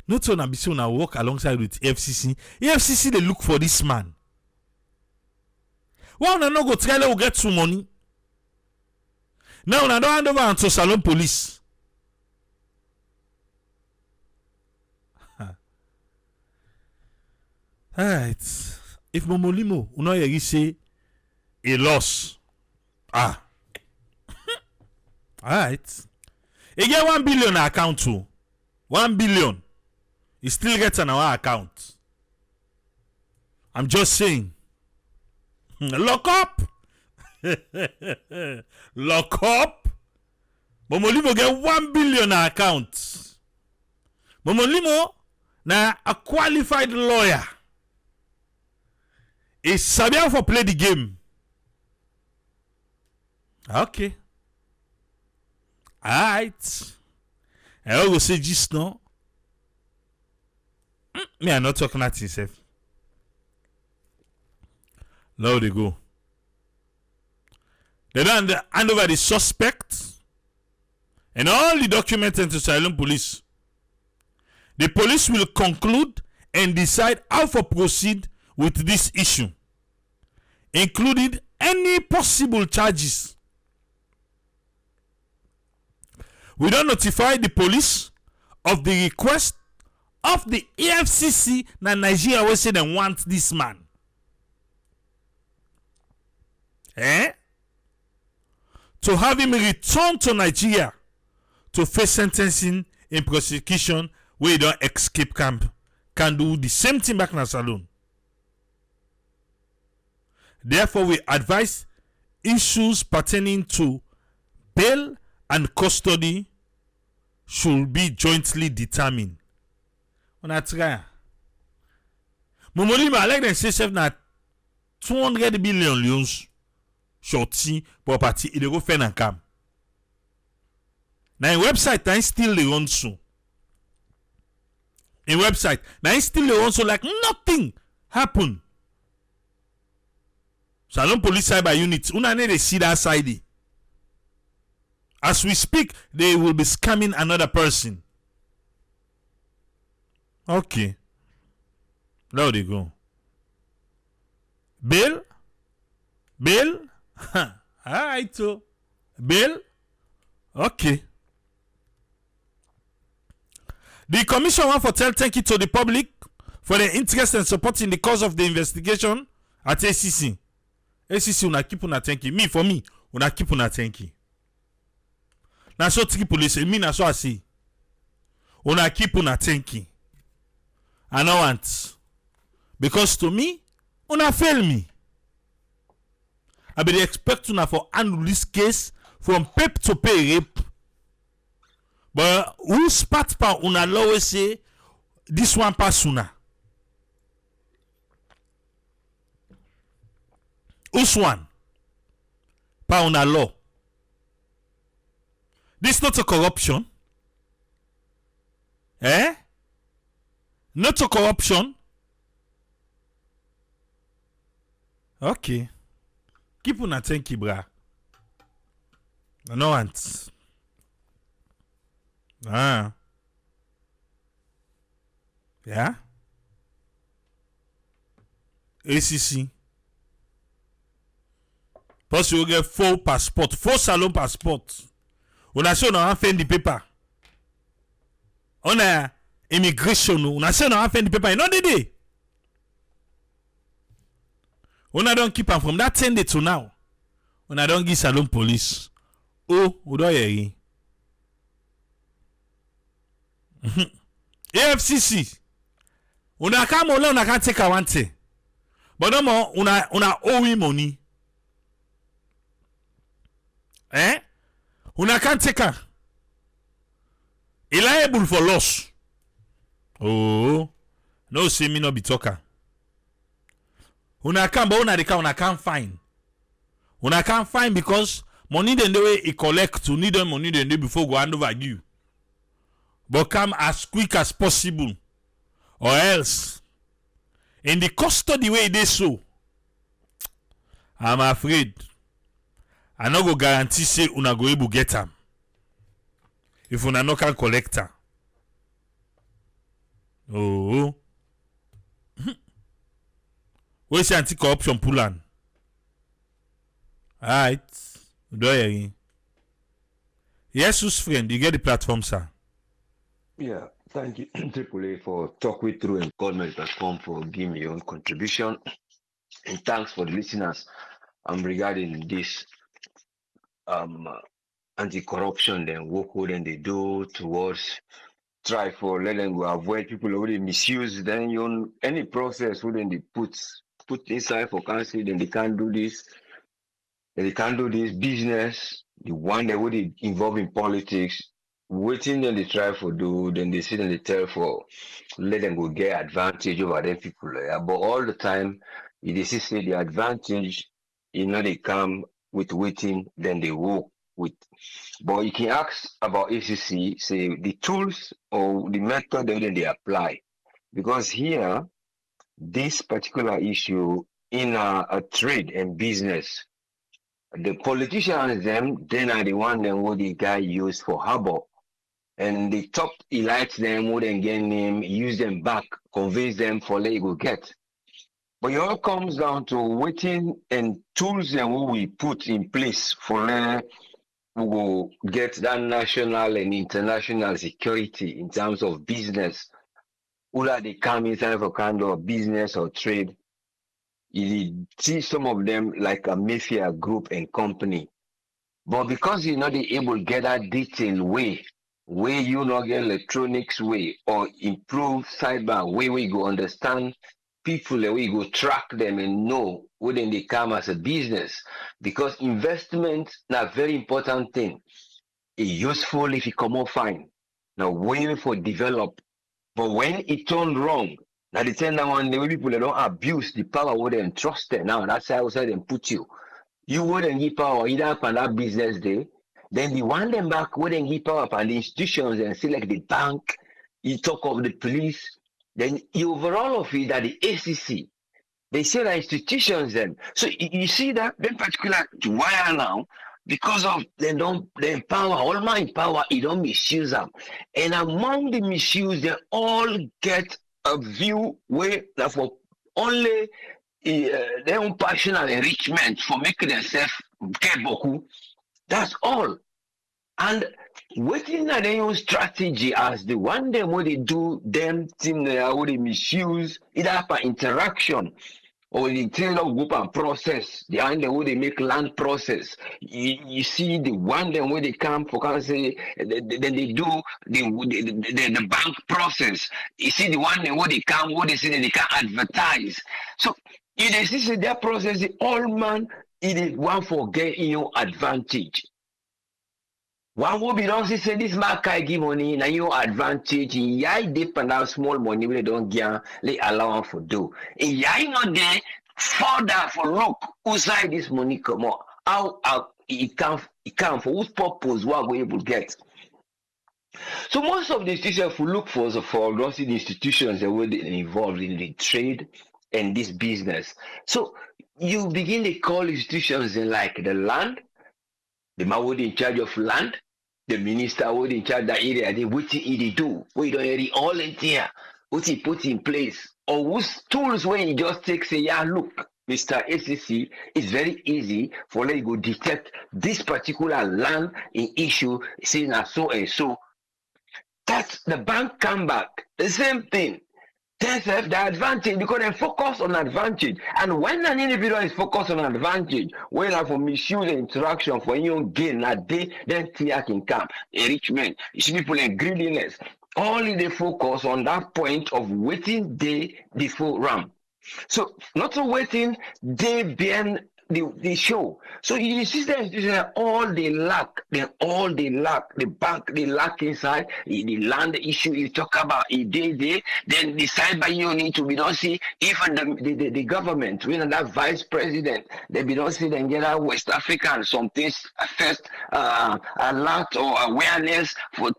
Speaker 1: Not on ambition una work alongside with EFCC. EFCC they look for this man. Why una no go try to get some money? Now una don't hand over to salon police. Alright. If Momolimo una yeri say a loss. Ah. Alright. He get 1 billion account too. 1 billion. He still gets on our account. I'm just saying. Lock up. Lock up. Momolimo get 1 billion account. Momolimo na a qualified lawyer. He sabi how for play the game. Okay. Alright. I will say just now. Me, I'm not talking at himself. Now they go. They don't hand over the suspect and all the documents into silent police. The police will conclude and decide how to proceed with this issue, including any possible charges. We don't notify the police of the request of the EFCC na Nigeria will say they want this man. To have him return to Nigeria to face sentencing in prosecution where he don't escape camp. Can do the same thing back in the saloon. Therefore, we advise issues pertaining to bail and custody should be jointly determined. On a try. Momolima, I like them say self na 200 billion leons shorty property il go fen and cam. Now in website na still the run so. In website na still the run so like nothing happen. Salon police cyber unit una need to see that side. As we speak, they will be scamming another person. Okay. There they go. Bail? Bail? Alright, so. Bail? Okay. The commission want to tell thank you to the public for their interest and support in the cause of the investigation at ACC. ACC, una keep una thank you. Me, for me, una keep una thank you. Na so three police, me na so I see. Una keep una thank you. I don't want. Because to me, una fail me. I be expect una for handle this case from pep to pay rape. But who's part pa una law say this one pass una? Who's one? Pa una law. This not a corruption. Eh? Not a corruption. Okay. Keep on thank you, bra. I no want. Ah. Yeah? ACC. Parce que vous avez faux passeport, faux salon passeport. On a on a fait du paper. On a immigration, on a fait du paper. Non, dédé. On a donc keep on from that Sunday to now. On a donc give salon police. Oh, ou do yeri. AFCC. On a come on a take a one thing. But no more, on a owe money. Eh? Una can't take her. Liable for loss. Oh, no, see me not be talker. Una can't, but una can't find. Una can't find because money then the way he collect to need them money then they before go hand over you. But come as quick as possible, or else in the custody way they so. I'm afraid. I no go guarantee say una go able get am. If una no can collect am. Oh. Where's the anti-corruption plan? Alright. Do you Yes, who's friend? You get the platform, sir.
Speaker 2: Yeah, thank you, Triple A, for talk with through and call my platform for giving me your own contribution. And thanks for the listeners regarding this anti-corruption then work then they do towards try for let them go avoid people who they misuse then you any process who then they put inside for council then they can't do this business the one that would involve in politics waiting then they try for do then they sit and they tell for let them go get advantage over them people but all the time they say the advantage they come with waiting then they work with. But you can ask about ACC, say the tools or the method that they apply. Because here, this particular issue in a trade and business, the politicians then are the one that what the guy used for harbor. And the top elites them would then get them, use them back, convince them for let go get. But it all comes down to waiting and tools that we put in place for we will get that national and international security in terms of business. Whether they come inside for kind of business or trade, you see some of them like a mafia group and company. But because you're not able to get that detailed way you not get electronics way or improve cyber way we go understand people the way go track them and know when they come as a business because investment is a very important thing. It's useful if you come out fine. Now way for develop. But when it turned wrong, now the time one the way people they don't abuse the power with them trust them. Now that's how I them put you. You wouldn't give power either upon that business day. Then the one them back wouldn't give power upon the institutions and see like the bank, you talk of the police, then you overall of it that the ACC, they say that institutions then. So you see that in particular wire now, because of they empower, all my power, you don't misuse them. And among the misuse, they all get a view where that for only their own personal enrichment for making themselves get beaucoup. That's all. And waiting at their own strategy as the one them what they do, them team they how they misuse either by interaction or the internal group and process, the one them where they make land process. You see the one them where they come for can say then they do the bank process. You see the one them where they come where they say they can advertise. So you they see their process the all man it is one for getting your advantage. One will be don't say this market give money now your advantage. Yai depend on small money we don't get they allow for do. Yai not there further for look outside this money come out. How it can for whose purpose what we able to get. So most of the institutions we look for don't see the institutions that were involved in the trade and this business. So you begin to call institutions in like the land. The man would in charge of land, the minister would in charge of that area, they what he do, we don't hear all in here, what he put in place, or whose tools where you just take say, yeah, look, Mr. ACC, it's very easy for you go detect this particular land in issue, saying so and so. That's the bank come back. The same thing. That's the advantage because they focus on advantage. And when an individual is focused on advantage, when I for misuse the interaction for you gain a day, then tear can come. Enrichment. You see people in greediness. Only they focus on that point of waiting day before RAM. So not to waiting day behind the show. So you see the institution all they lack, the bank they lack inside, the land issue you talk about then the cyber you need to be don't see even the government, when that vice president, they be don't see them get out West African some things first a lot or awareness for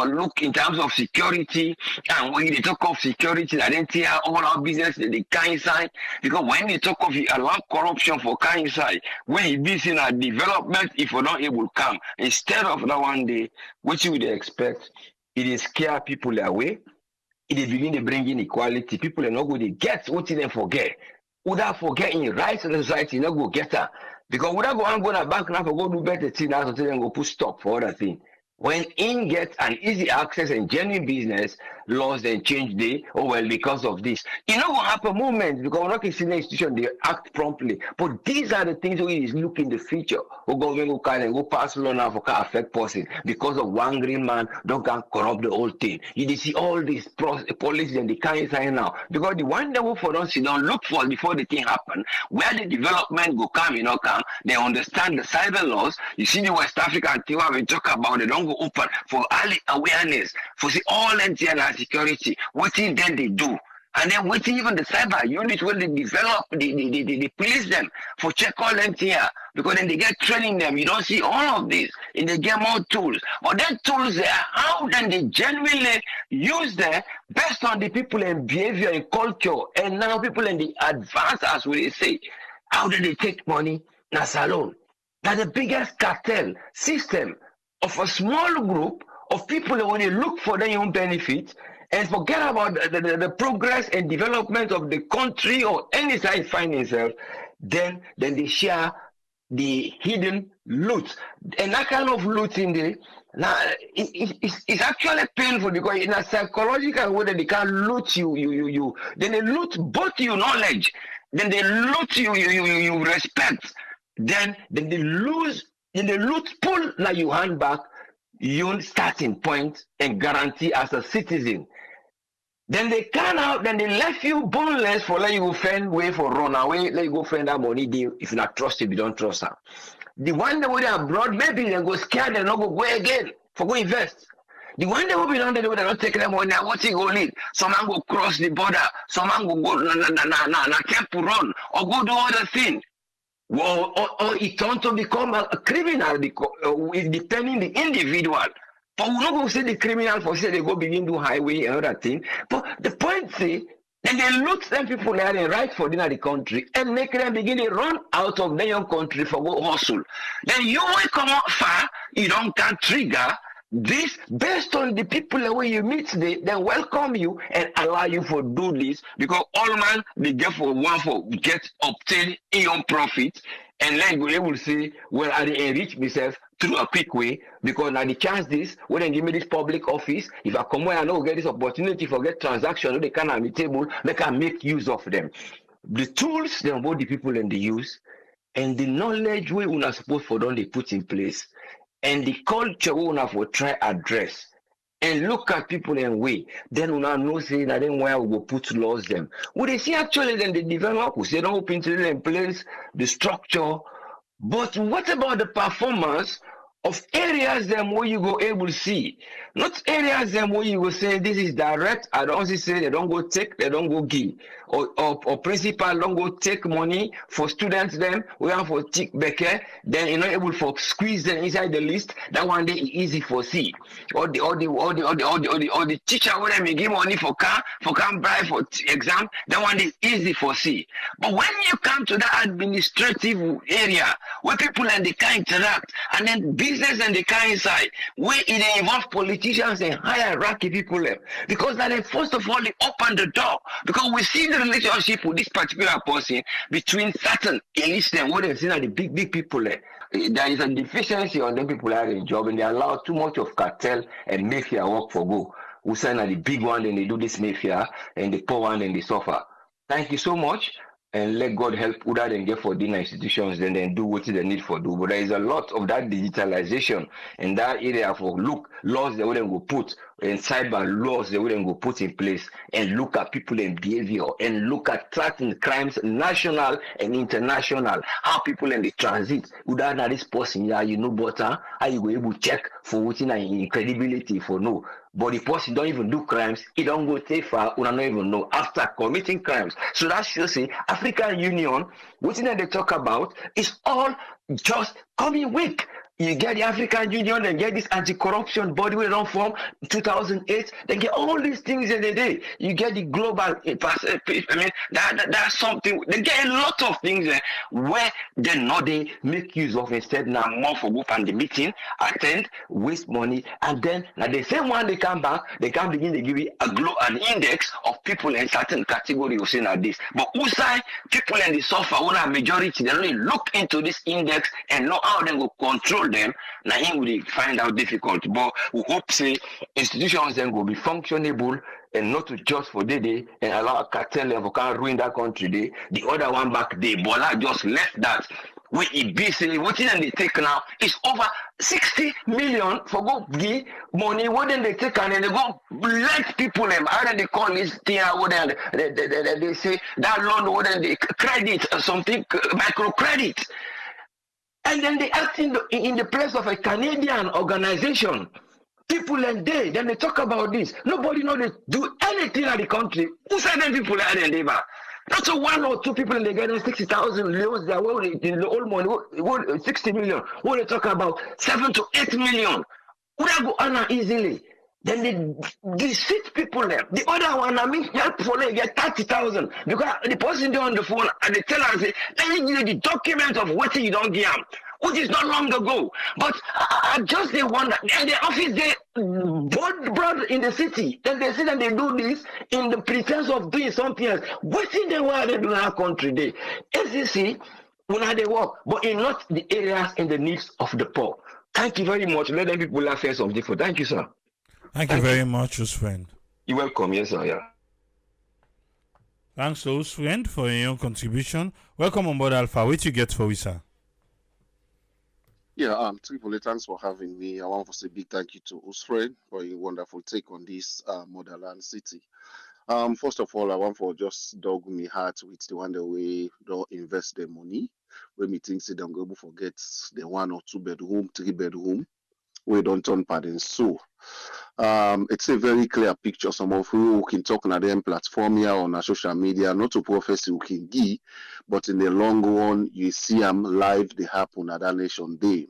Speaker 2: look in terms of security, and when they talk of security, I didn't hear all our business they can inside because when they talk of a lot of corruption for kind inside, when he be in a development, if we're not able to come, instead of that one day, what you would expect, it is scare people away, it is begin to bring in equality, people are not going to get what they forget. Without forgetting rights in the society, not go get her. Because without go and go to bank now for go do better thing, now to go put stop for other thing. When in gets an easy access and genuine business, laws then change day, oh well, because of this. You know what happen moment because we're not in senior institution, they act promptly. But these are the things we is look in the future. Who government go kind and go pass law now for can affect person because of one green man don't can corrupt the whole thing. You see all these policies and the kind sign now. Because the one that for us you don't look for before the thing happen, where the development go come, you know, come, they understand the cyber laws. You see the West African thing we talk about, they don't go open for early awareness, for see all NTN security, what then they do. And then waiting even the cyber unit when they develop, they police them for check all NTR because then they get training them. You don't see all of this and they get more tools. But then tools there, how then they genuinely use them based on the people and behavior and culture. And now people in the advance, as we say, how do they take money? Now salon. That's the biggest cartel system of a small group of people that when they look for their own benefit and forget about the progress and development of the country or any side find itself, then they share the hidden loot. And that kind of loot in the now it's actually painful because in a psychological way that they can loot you. Then they loot both your knowledge, then they loot you respect, then they lose. In the loot pull now you hand back your starting point and guarantee as a citizen. Then they can out, then they left you boneless for let you go find way for run away, let you go find that money deal. If you not trust him, you don't trust her. The one that will abroad, maybe they go scared and not go again for go invest. The one that will be down there, they will not take them money. What you go need? Someone go cross the border, someone go na camp run or go do other thing. Well, or it turns to become a criminal depending the individual. But we're not going to say the criminal for say they go begin to highway and other thing. But the point is, then they loot them people there and right for dinner the country and make them begin to run out of their own country for go hustle. Then you will come out far, you don't can trigger this based on the people the way you meet they welcome you and allow you for do this because all man they get for one for get obtain in your profit and then they will say, well, I enrich myself through a quick way because now the chance this when they give me this public office, if I come where I know get this opportunity for get transaction, they can at the table, they can make use of them. The tools they both the people and the use and the knowledge we are not supposed for them they put in place. And the culture we have to try address and look at people and way. Then we now know say that then where we will put laws them. What they see actually then they develop, we say don't open to them in place, the structure. But what about the performance of areas them where you go able to see? Not areas them where you go say this is direct. I don't say they don't go take, they don't go give. Or principal don't go take money for students them, we have for tick becker, then you're not able for squeeze them inside the list, that one day easy for see. Or the teacher where they may give money for can buy for exam, that one is easy for see. But when you come to that administrative area where people and they can interact and then be business and the kind side where it involves politicians and hierarchy people them. Because that they first of all they open the door. Because we see the relationship with this particular person between certain elites and what they see are the big people there. There is a deficiency on them people that are in job and they allow too much of cartel and mafia work for go. We sign at the big one and they do this mafia and the poor one and they suffer. Thank you so much. And let God help who that and get for dinner institutions, then do what they need for do. But there is a lot of that digitalization and that area for look laws they wouldn't go put and cyber laws they wouldn't go put in place and look at people and behavior and look at tracking crimes national and international, how people in the transit who that this person yeah you know better how you go able to check for what's in credibility for no. But the person don't even do crimes, he don't go too far, we don't even know after committing crimes. So that shows say African Union, what they talk about is all just coming weak. You get the African Union, then get this anti-corruption body we don't form 2008. They get all these things in the day. You get the global. I mean, that's something. They get a lot of things where they know they make use of instead now more for group and the meeting, attend, waste money, and then now the same one they come back, they can begin to give you an index of people in certain category you see like this. But who say people in the suffer, when a majority they only look into this index and know how they will control them, now him will find out difficult. But we hope say institutions then will be functionable and not to just for the day and allow a cartel level can ruin that country day. The other one back there, Bola just left that. We be say what they take now is over 60 million for go give money. What then they take and then they go let people them. How then they call this thing? What then they say that loan? What then they credit or something microcredit? And then they act in the place of a Canadian organization. People and then they talk about this. Nobody know they do anything in the country. Who said them people are in labor? Not so one or two people in the garden 60,000 leons they are in the old money 60 million. What they talk about 7 to 8 million. Would I go on easily? Then they deceive people there. The other one, I mean, help for them get 30,000 because the person on the phone and they tell us, let me give you the document of what you don't give them, which is not long ago. But I just they wonder, and the office they brought in the city, then they say that they do this in the pretense of doing something else. What in the world they do in our country? They ACC, when they work, but in not the areas and the needs of the poor. Thank you very much. Let them people laugh some different. Thank you, sir.
Speaker 1: Thank you very much, Usfriend.
Speaker 2: You're welcome, yes, sir. Yeah.
Speaker 1: Thanks to Usfriend for your contribution. Welcome on board Alpha. What you get for we, sir?
Speaker 3: Yeah, Triple, thanks for having me. I want to say big thank you to Usfriend for a wonderful take on this Motherland City. First of all, I want for just dog me heart with the one that we don't invest the money. When me think they don't go forget the 1 or 2 bedroom, 3 bedroom. We don't turn parents. So it's a very clear picture. Some of you who can talk on them platform here on a social media, not to prophecy who can give, but in the long run, you see them live, they happen at that nation day.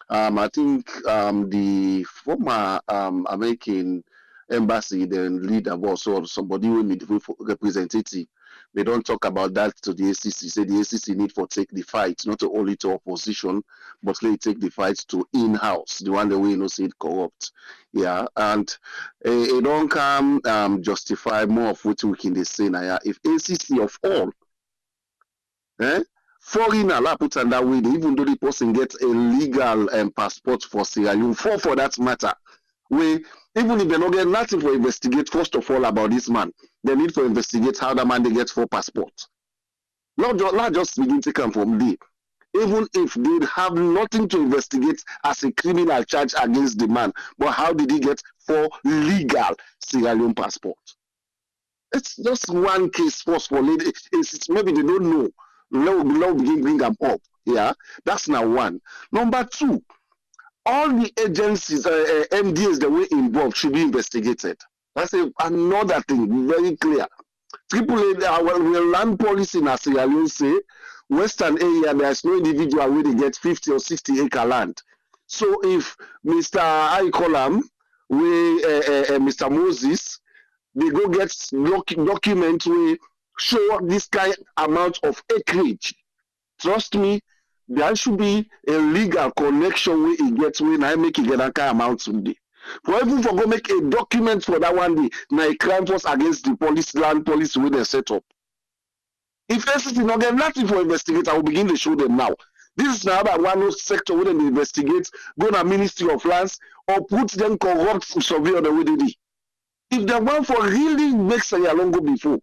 Speaker 3: I think the former American embassy, then leader was or somebody will meet with representative. They don't talk about that to the ACC. Say the ACC need for take the fight, not only to opposition, but they take the fight to in-house, the one that we know say it corrupt. Yeah, and it don't come justify more of what we can say now. If ACC of all, foreigner put on that way, even though the person gets a legal passport for Sierra Leone, for that matter, we even if they don't get nothing for investigate, first of all about this man, they need to investigate how the man they get for passport. Not just begin to come from there. Even if they have nothing to investigate as a criminal charge against the man, but how did he get for legal Sierra Leone passport? It's just one case first for lady. It's maybe they don't know. Now begin bring them up. Yeah, that's now one. Number two, all the agencies, MDAs that were involved should be investigated. That's another thing, very clear. AAA, our land policy in Sierra Leone say, Western area, there's no individual where they get 50 or 60 acre land. So if Mr. Ikolam, Mr. Moses, they go get documents where show this kind amount of acreage. Trust me, there should be a legal connection where it gets when I make it get that kind of amount someday. For even for go make a document for that one day, now a crime was against the police, land police with they set up. If ACC not get nothing for investigate, I will begin to show them now. This is now that one sector where they investigate, go to Ministry of Lands, or put them corrupt surveyor the way they did. If the one for really makes a long go before,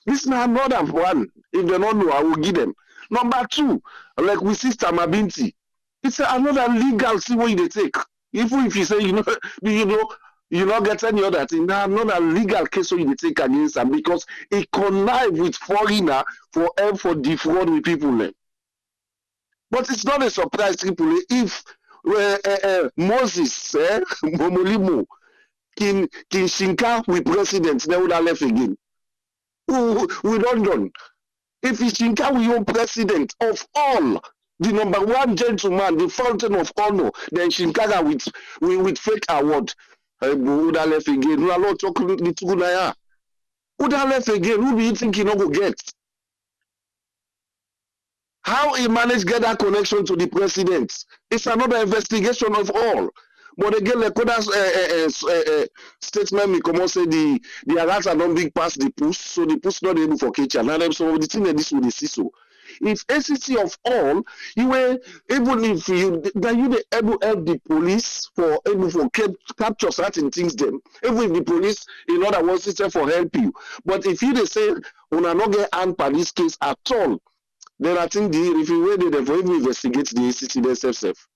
Speaker 3: this is not another one. If they don't know, I will give them. Number two, like we see Tamabinti, it's another legal see what they take. Even if you say you not get any other thing, now another legal case what you take against them because it connive with foreigner for defraud with people. But it's not a surprise, people. If Moses, Momolimo, King Shinka with president, they would have left again. We don't know. If Shinka we own president of all, the number one gentleman, the fountain of honor, then Shinkaga with fake award. Would have left again. We are not talking the two now. Would have left again. Who do you think he not go get? How he managed to get that connection to the president? It's another investigation of all. But again, like other statement, we come on say the arats are not big past the push, so the push not able for catch. And then some of the thing that this will see so. If ACC of all, you were even if you be able to help the police for able for capture certain things them. Even if the police in other words system for help you. But if you they say we are not get hand by this case at all, then I think if you wait there for even investigate the ACC themselves.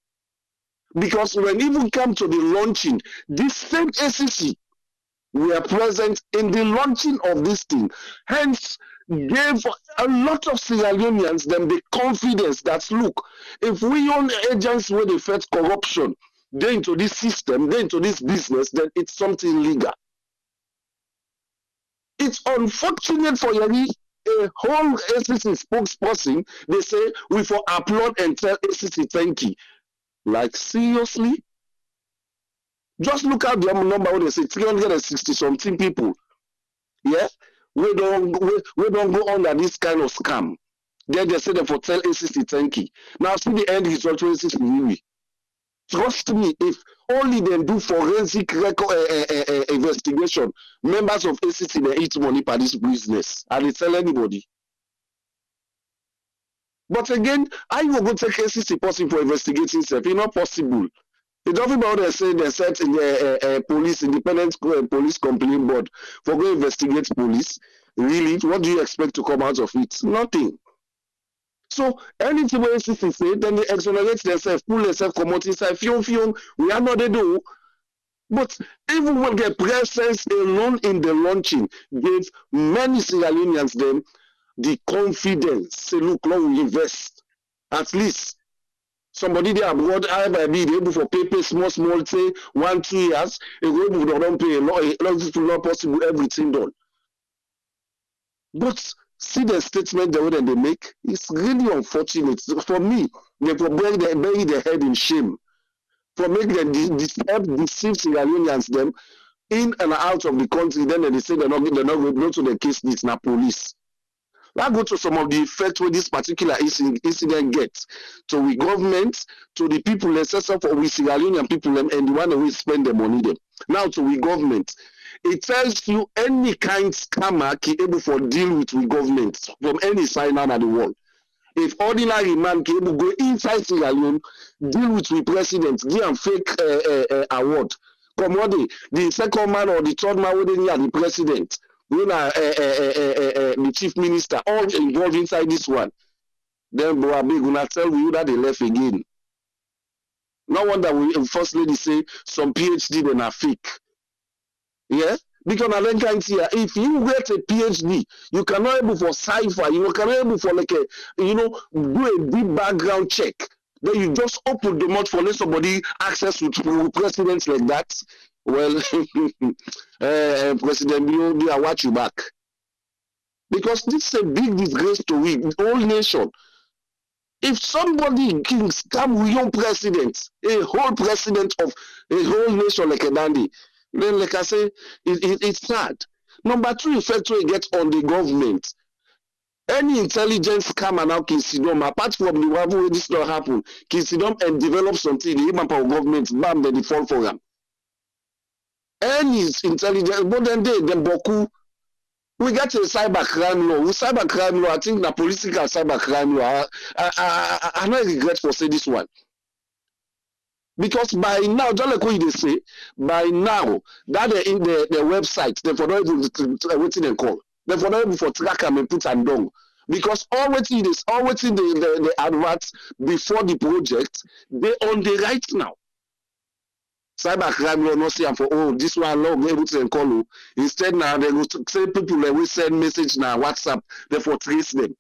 Speaker 3: Because when even come to the launching, this same ACC were present in the launching of this thing. Hence, gave a lot of Sierra Leoneans them the confidence that look, if we own agents where they fight corruption, they into this system, they into this business, then it's something legal. It's unfortunate for Yari, a whole ACC spokesperson, they say we for applaud and tell ACC thank you. Like seriously? Just look at the number when they say 360 something people. Yeah? We don't go under this kind of scam. Then they say they for tell ACC thank you. Now see the end result when ACC really. Trust me, if only they do forensic record investigation, members of ACC they eat money for this business. And they tell anybody. But again, I will go take ACC person for investigating self. It's not possible. It doesn't matter they say they set in the police, independent police complaint board for go investigate police. Really, what do you expect to come out of it? Nothing. So anything where ACC say, then they exonerate themselves, pull themselves, come out inside, fium, we are not they do. But even when their presence alone in the launching gave many Sierra Leoneans them the confidence, say, look, now we invest. At least somebody there abroad, I might be able for pay small, say 1-2 years, and we don't pay a lot of people not possible, everything done. But see the statement the way that they make, it's really unfortunate. For me, they bury their head in shame. For making them deceive Sierra Leoneans them in and out of the country, then they say they're not going to the case, it's not police. Let's go to some of the effects where this particular incident gets to the government, to the people, necessary for we Sierra Leonean people, and the one that we spend the money them. Now to the government, it tells you any kind of scammer can able for deal with the government from any side now in the world. If ordinary man can able go inside Sierra Leone, deal with the president, give him fake award. Come on, the second man or the third man within the president. The chief minister, all involved inside this one. Then bro, big gonna tell you that they left again. No wonder we first lady say some PhD then are fake. Yeah? Because I can't see if you get a PhD, you cannot able for cipher, you cannot able for like a do a deep background check. Then you just open the mouth for let somebody access to presidents like that. Well, President Leone, I watch you back. Because this is a big disgrace to we, the whole nation. If somebody can scam with young president, a whole president of a whole nation like a dandy, then like I say, it's sad. Number two effect we get on the government. any intelligence come and now Kinsidom, apart from the one where this not happen, Kinsidom and develop something, the human power government, bam, they fall for them. Any intelligence, but then Boku, we got a cyber crime law. With cyber crime law, I think the political cyber crime law, I not regret for say this one. Because by now, just like what they say, by now, that in the website, they for not able to waiting and call. They for not able for track them and put and down. Because always the adverts before the project, they on the right now. Cyber crime law not say for this one law able to call you. Instead now they go to say people that will send message now WhatsApp, they for trace them.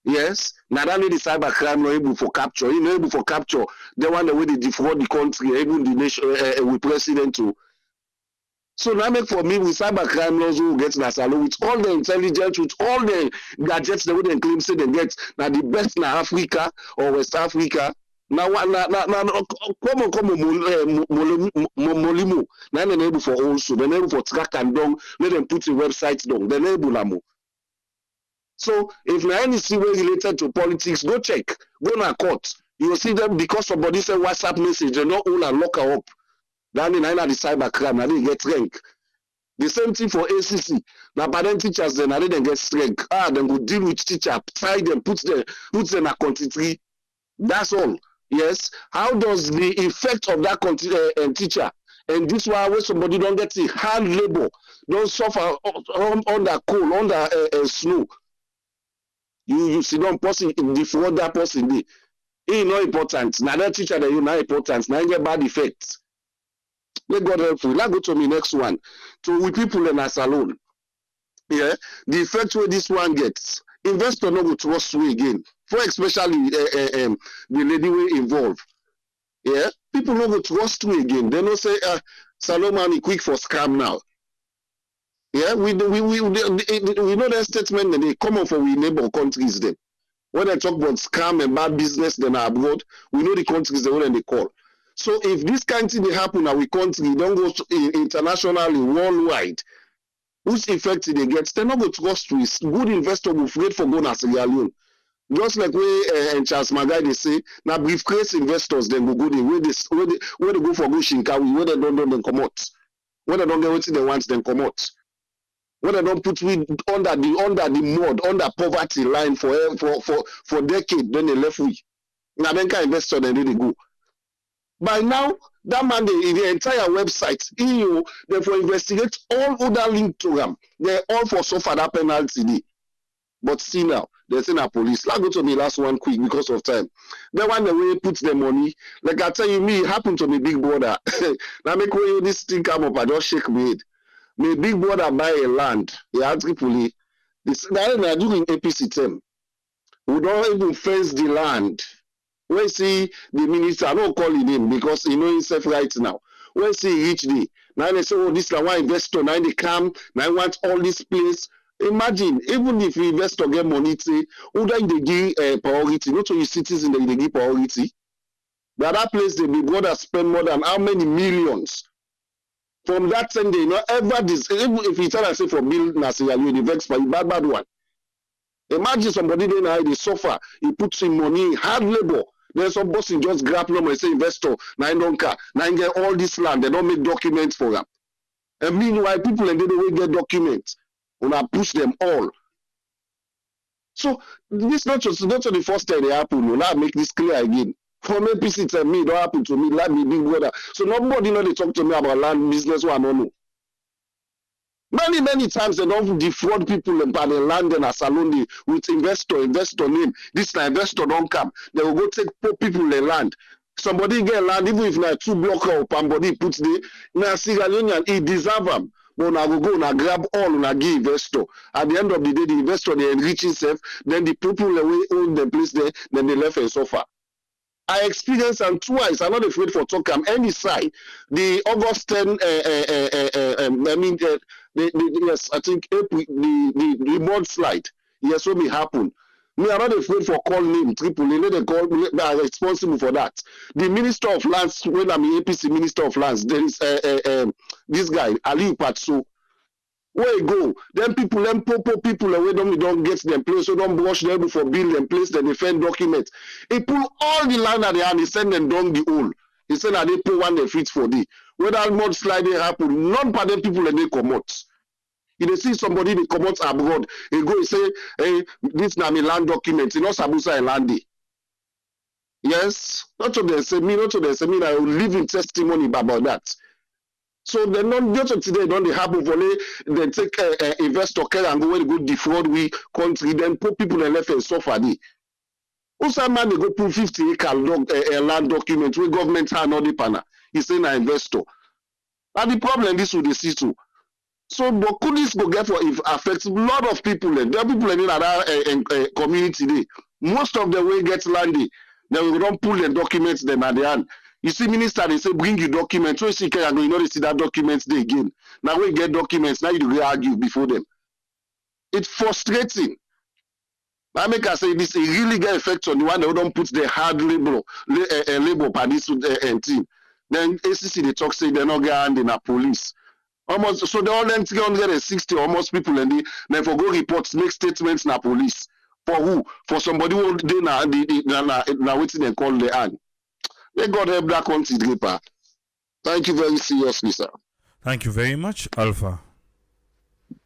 Speaker 3: Yes, now that the cyber crime not able for capture. You know able for capture. They want the way they defraud the country, even the nation with president too. So now make for me with cyber crime laws who get Nasalo with all the intelligence, with all the gadgets they would claim say they get now the best in Africa or West Africa. Now come Molimo. Now they're able for also, they're able for track and down, let them put the websites down, they're able to. So if now anything related to politics, go check, go to court. You will see them because somebody send WhatsApp message, they not all and lock her up. Then the cyber crime, now they get rank. The same thing for ACC. Now parent teachers then they get strength. Then go deal with teacher, try them, put them a quantity. That's all. Yes. How does the effect of that teacher and this one where somebody don't get the hard labor, don't suffer under cold, under snow. You see don't person defraud that person be. He not important. Now that teacher that you not important. Now you get bad effects. Let God help you. Let's go to me next one. So we people in a salon. Yeah. The effect where this one gets. Investor no go trust you again. For especially the lady we involved. Yeah. People no go trust you again. They no say Salomon quick for scam now. Yeah, we know that statement that they come up for we neighbor countries then. When they talk about scam and bad business then abroad, we know the countries they when they call. So if this kind of thing they happen in our country, don't go internationally, worldwide, whose effect they get, they're not going to trust with. Good investor will afraid for going as a Leone. Just like and Charles Magai they say, now briefcase investors then go there, where they go for go Shinkawi, where they don't come out. When they don't get what they want, then come out. When they don't put we under the mud, under poverty line for decades, then they left we. Now then can investor then they go. By now, that man the entire website, EU, they for investigate all other linked to them. They're all for suffer that penalty. But see now, they're saying a police. Let's go to me last one quick because of time. The one the way puts the money, like I tell you, me, it happened to me big brother. Now make way this thing come up, I just shake my head. My big brother buy a land, yeah, Tripoli. This now doing APC term. We don't even fence the land. When see the minister, I don't call him because he know himself right now. When see reach the now they say, oh, this is one investor, now they come, now I want all this place. Imagine, even if the investor get money, say, who then they give priority, not only citizens they give priority. But that place they be brother spend more than how many millions. From that time they not ever this even if you tell us say for bill Nasir you vex for bad one. Imagine somebody then how they suffer, he puts in money, hard labor. Then some boss just grab them and say investor, now don't care, now get all this land, they don't make documents for them. And meanwhile, people and they don't get documents. And I push them all. So this not the first time they happen. We'll now make this clear again. From APC tell me, it don't happen to me, like me big brother. So nobody know they talk to me about land business one or no. Many times they don't defraud people and the land and a salon with investor name. This investor don't come. They will go take people the land. Somebody get land, even if not 2 blocks up, somebody puts the now Sierra Leone, he deserve them. But now go now grab all and give investor. At the end of the day, the investor they enrich himself, then the people that own the place there, then they left and suffer. I experienced them twice. I'm not afraid for talk any side. The August 10, yes, I think April, the mudslide. Yes, what may happen. Me, I'm not afraid for call name Tripoli. They call me. They are responsible for that. The Minister of Lands, when I'm the APC Minister of Lands, there is this guy Ali Patso. Where you go? Then people, them popo people away don't get them place, so don't brush them before build them place, then defend document. He pull all the land at the hand, he send them down the hole. He said that they put one they fit for the. When that mud sliding happen, none but them people and they come out. If they see somebody they come out abroad, he go, he say, hey, this na me land document, you know Sabusa and Landy. Yes, not to they say me, not to they say me, I will live in testimony about that. So they're not just today, don't they happen for they take investor care and go where they go defraud we country, then put people in left and suffer the. Also, man, they go put 50-acre land document where government had not the panel. He's saying an investor. And the problem this will see too. So, but could this go get for if affects a lot of people? There are people in that community there. Most of them will get landy. They will don't pull the documents them at the hand. You see, minister, they say bring your documents. So you see, you know they see that documents there again. Now we get documents. Now you argue before them. It's frustrating. I make I say this, it really get effect on the one that don't put the hard labor by this team. Then ACC they talk say they're not getting in a police. Almost so they all them 360 almost people and they for go reports, make statements na police. For who? For somebody who they na waiting and call the hand. May God help that country, Gripper. Thank you very seriously, sir.
Speaker 1: Thank you very much, Alpha.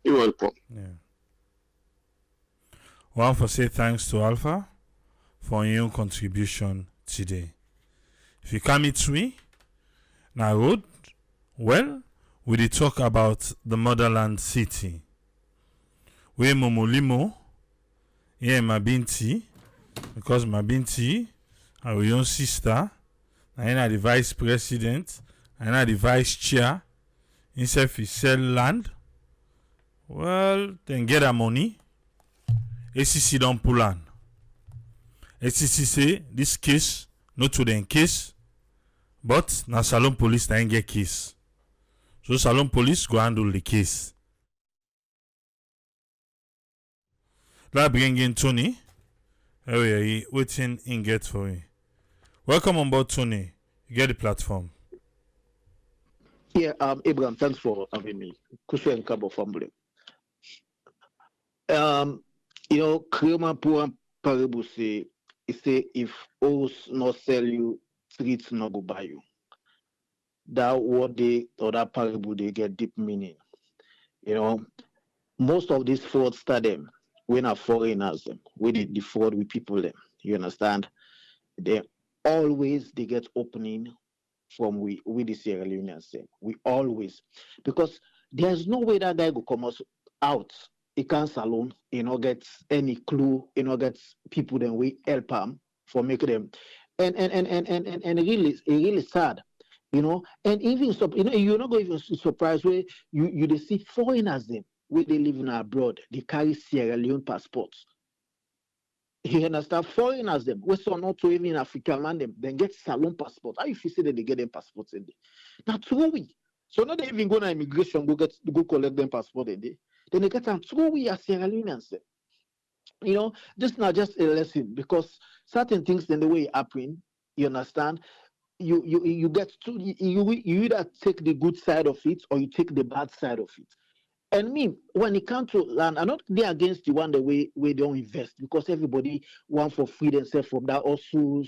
Speaker 3: You're welcome.
Speaker 1: Yeah. Well, for say thanks to Alpha for your contribution today. If you come meet me, now road, well, we did talk about the Motherland City. We Momolimo, yeah, Mabinti, because Mabinti, our young sister, and the vice president, and the vice chair, instead of sell land, well, then get her money. ACC don't pull on. ACC say this case, not to the case, but na Salon police na get case. So Salon police go handle the case. That bring in Tony. Hey, waiting in get for you. Welcome on board, Tony. You get the platform.
Speaker 4: Yeah, Abraham, thanks for having me. Kuswe and Kabo family. You know, Krema Pura Paribu say, if O's not sell you, streets not go buy you. That what they or that parable they get deep meaning. You know, most of these fraudsters them, when are foreigners them, when they defraud with people them. You understand? They get opening from we the Sierra Leoneans them. We always, because there's no way that guy go come out. He can't alone, get any clue, get people then we help him for making them, and it really sad, and even you're not going to be surprised where you see foreigners them where they live in abroad, they carry Sierra Leone passports. You understand? Foreigners them, we saw not to even African man them, then get Salon passports. How if you say that they get them passports in there? Now true we. So not they even go to immigration, go collect them passport in there. Then they get them through we as Sierra Leoneans. This is not just a lesson because certain things then the way it happen, you understand, you get to you either take the good side of it or you take the bad side of it. And me, when it comes to land, I'm not there against the one the way they don't invest because everybody want for free themselves from that also,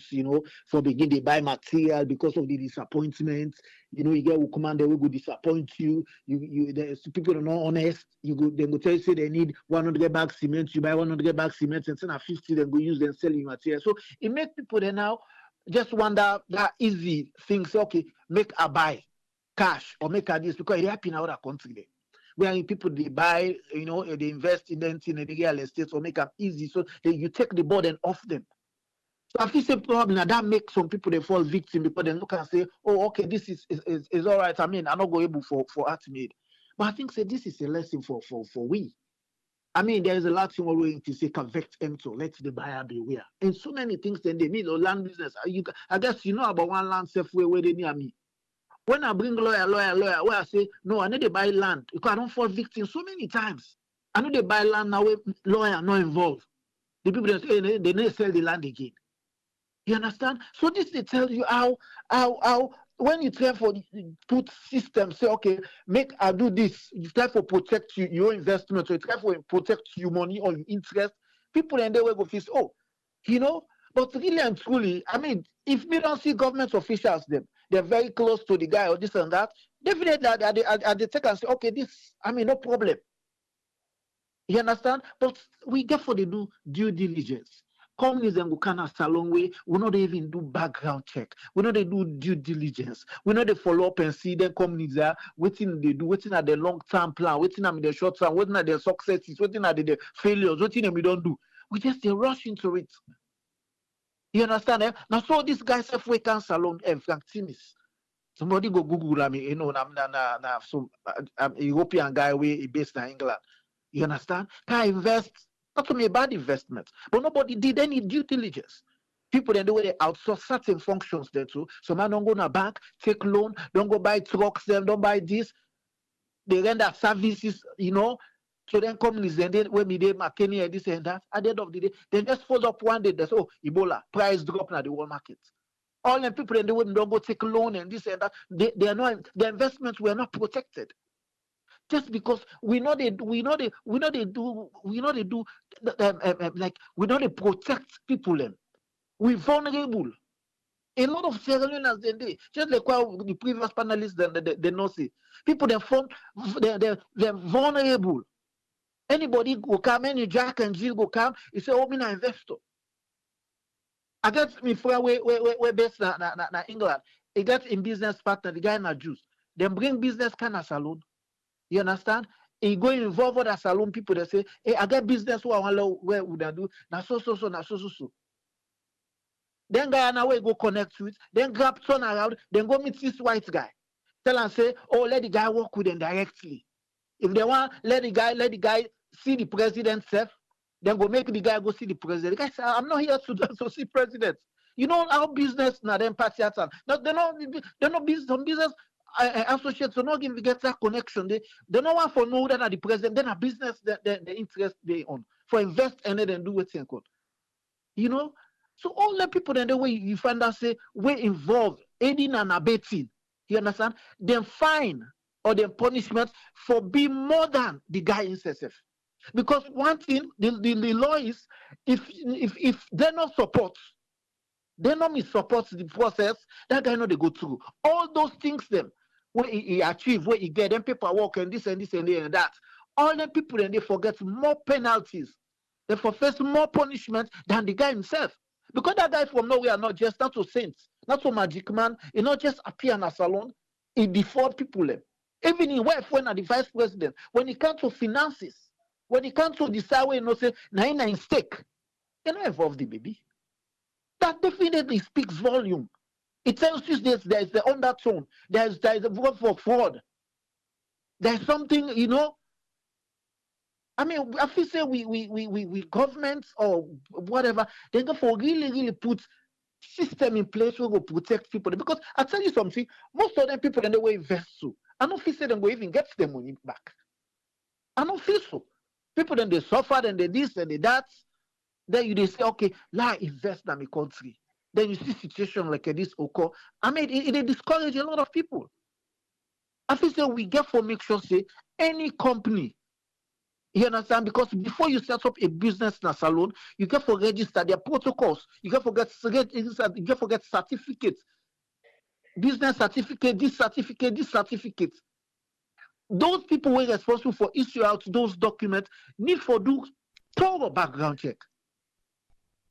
Speaker 4: for begin they buy material because of the disappointment. You get who come and they will go disappoint you. There's people are not honest. They go tell you say they need 100 bags cement. You buy 100 bags cement and send a 50, then go use them selling material. So it makes people then now just wonder that easy things. Okay, make a buy cash or make a this because they happen in other country there. Where people they buy, they invest in the real estate or make them easy, so you take the burden off them. So I feel the problem that makes some people they fall victim because they look and say, oh, okay, this is all right. I mean, I'm not going able for art made, but I think this is a lesson for we. I mean, there is a lot of way to say convict empty, let the buyer beware, and so many things. Then they mean land business. I guess about one land safe where they near me. When I bring lawyer, where I say, no, I need to buy land because I don't fall victim so many times. I know they buy land now with lawyer not involved. The people that say they need to sell the land again. You understand? So this they tell you how when you try for put system, say okay, make I do this. You try for protect your investment, or you try for protect your money or your interest. People and they will go feel, oh, you know. But really and truly, I mean, if we don't see government officials, they're very close to the guy or this and that. Definitely, they take and say, okay, this, I mean, no problem. You understand? But we get for the due diligence. Companies and kind of salon way, we not even do background check. We not they do due diligence. We not they follow up and see the companies are waiting they do, waiting at the long term plan, waiting at the short term, waiting at their successes, waiting at the failures, waiting we don't do. We just they rush into it. You understand? Eh? Now so this guy self we can salon Frank Timis. Somebody go Google I mean, you know, na some European guy we based in England. You understand? Can invest, not to me a bad investment, but nobody did any due diligence. People then the way they outsource certain functions there too. So man don't go to bank, take loan, don't go buy trucks, them don't buy this. They render services, you know. So then companies then when they McKinney and this and that, at the end of the day, they just fold up one day. They say, oh, Ebola, price drop now the world market. All the people in the world don't go take loan and this and that. They are not, the investments were not protected. Just because we know they do like we know they protect people them. We vulnerable. A lot of Sierra Leoneans they just like what the previous panelists they know see. People they're vulnerable. Anybody go come, any Jack and Jill go come, you say, oh, me na investor. I get me friend we based na England. He get in business partner, the guy na Jews. They bring business kind of salon. You understand? He go involve other salon people. They say, hey, I get business where would I do? Now so. Then guy now we go connect with, then grab turn around, then go meet this white guy. Tell and say, oh, let the guy work with them directly. If they want, let the guy see the president self, then go make the guy go see the president. The guy say, I'm not here to see president. You know how business now them party at no, they're not business. Some business associates, so not give get that connection. They don't want for know that the president, then a business the interest they on for invest and then do what they call. You know, so all the people then the way you find out say we involved aiding and abetting. You understand? Then fine or then punishment for being more than the guy himself. Because one thing the law is if they not support. They normally support the process. That guy know they go through all those things. Them where he achieve, where he get them paperwork and this and that. All the people then they forget more penalties. They face more punishment than the guy himself. Because that guy from nowhere not just not to saints, not to magic man. He not just appear in a salon. He defraud people. Them. Even in wife when the vice president, when it comes to finances, when it comes to decide where you know say na in stake, they not involve the baby. That definitely speaks volume. It tells you there is the undertone. There is a word for fraud. There's something, you know. I mean, I feel say we governments or whatever, they go for really put system in place where we protect people. Because I tell you something, most of them people in the way invest so. I don't feel say them go even get their money back. I don't feel so. People then they suffer and they this and they that. Then they say, okay, invest in my country. Then you see situation like this occur. I mean, it discourages a lot of people. I feel so we get for make sure say any company, you understand? Because before you set up a business in a salon, you get for register their protocols. You get for get certificates, business certificate, this certificate. Those people who are responsible for issue out those documents need for do thorough background check.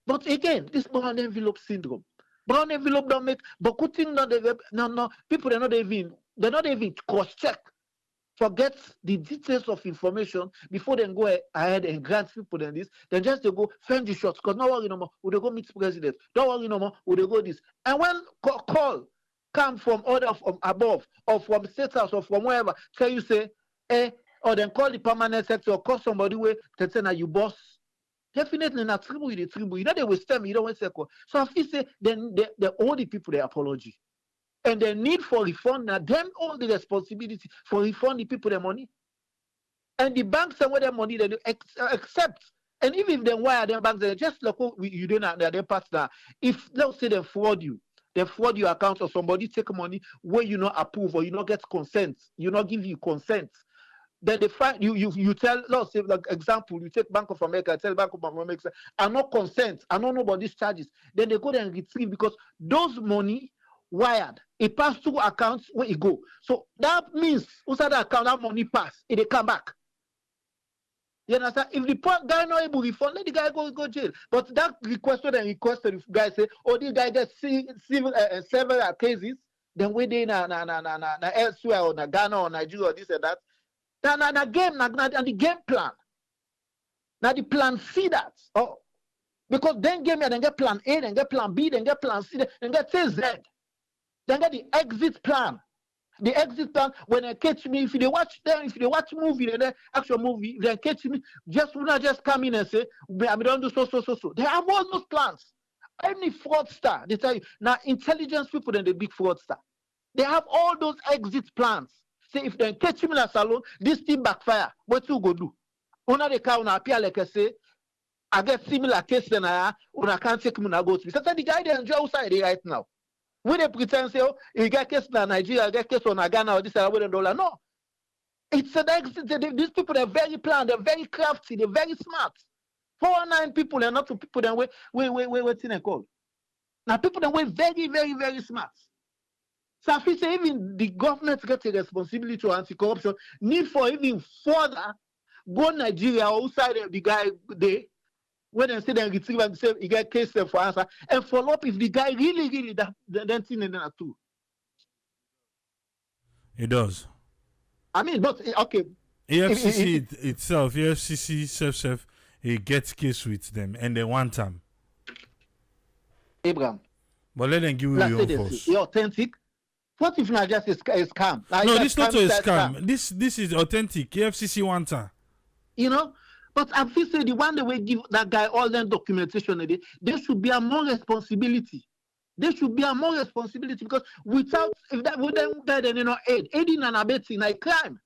Speaker 4: But again, this brown envelope syndrome. Brown envelope don't make, but good thing not no. People they're not even cross-check. Forget the details of information before they go ahead and grant people than this. Then just they go find the shots. Because no worry no more, would they go meet the president? Don't worry no more, would they go this? And when call come from order from above or from state house or from wherever, tell you say, or then call the permanent secretary or call somebody where they say you boss. Definitely not tribu with the tribu. You know they will stem, you don't want to say. So I feel say then they owe the people their apology. And the need for refund, now them all the responsibility for refund the people their money. And the banks and where their money they accept. And even if they wire their banks, they just look you don't have their partner. If let's say they fraud you, they fraud your account, or somebody take money where you not approve or you not get consent, you not give you consent. Then they find you tell, let's say, like example, you take Bank of America, tell Bank of America, I no consent, I don't know about these charges. Then they go there and retrieve, because those money wired, it pass through accounts where it go. So that means inside the account, that money pass, it come back. You understand? If the poor guy not able to refund, let the guy go jail. But that requested, the guy say, oh, this guy gets several cases, then we they na elsewhere, or na Ghana or Nigeria or this and that. Na game, na the game plan. Now the plan C that. Oh, because then game then get plan A, then get plan B, then get plan C, then get Z. Then get the exit plan. The exit plan, when they catch me, if they watch movie, then actual movie, they catch me, just when I just come in and say, I don't do so. They have all those plans. Any fraudster, they tell you, now intelligence people, then the big fraudster. They have all those exit plans. Say, if they catch me in a salon, this thing backfire, what you go do? Una they can appear like I say, I get similar case than I can't take me and go to me. So the guy they enjoy outside right now. When they pretend say, oh, you get case in Nigeria, get case on Ghana or this and $1. No. It's an exit. These people, they're very planned, they're very crafty, they're very smart. 419 people, and not to people that what's in a call. Now people that were very, very, very smart. So I feel say even the government get a responsibility to anti-corruption, need for even further go Nigeria or outside the guy there. When they say they retrieve and say he get case for answer, and follow up if the guy really that thing in there too.
Speaker 1: It does.
Speaker 4: I mean, but okay.
Speaker 1: EFCC itself, EFCC self, it gets case with them, and they want them.
Speaker 4: Abraham.
Speaker 1: But let them give you your own force.
Speaker 4: You're authentic. What if not just a scam? Like
Speaker 1: no, this is not a scam. This is authentic. EFCC wants her.
Speaker 4: You know. But I feel say the one that will give that guy all that documentation, there should be a more responsibility. There should be a more responsibility, because without, if that wouldn't guy then aiding and abetting like crime.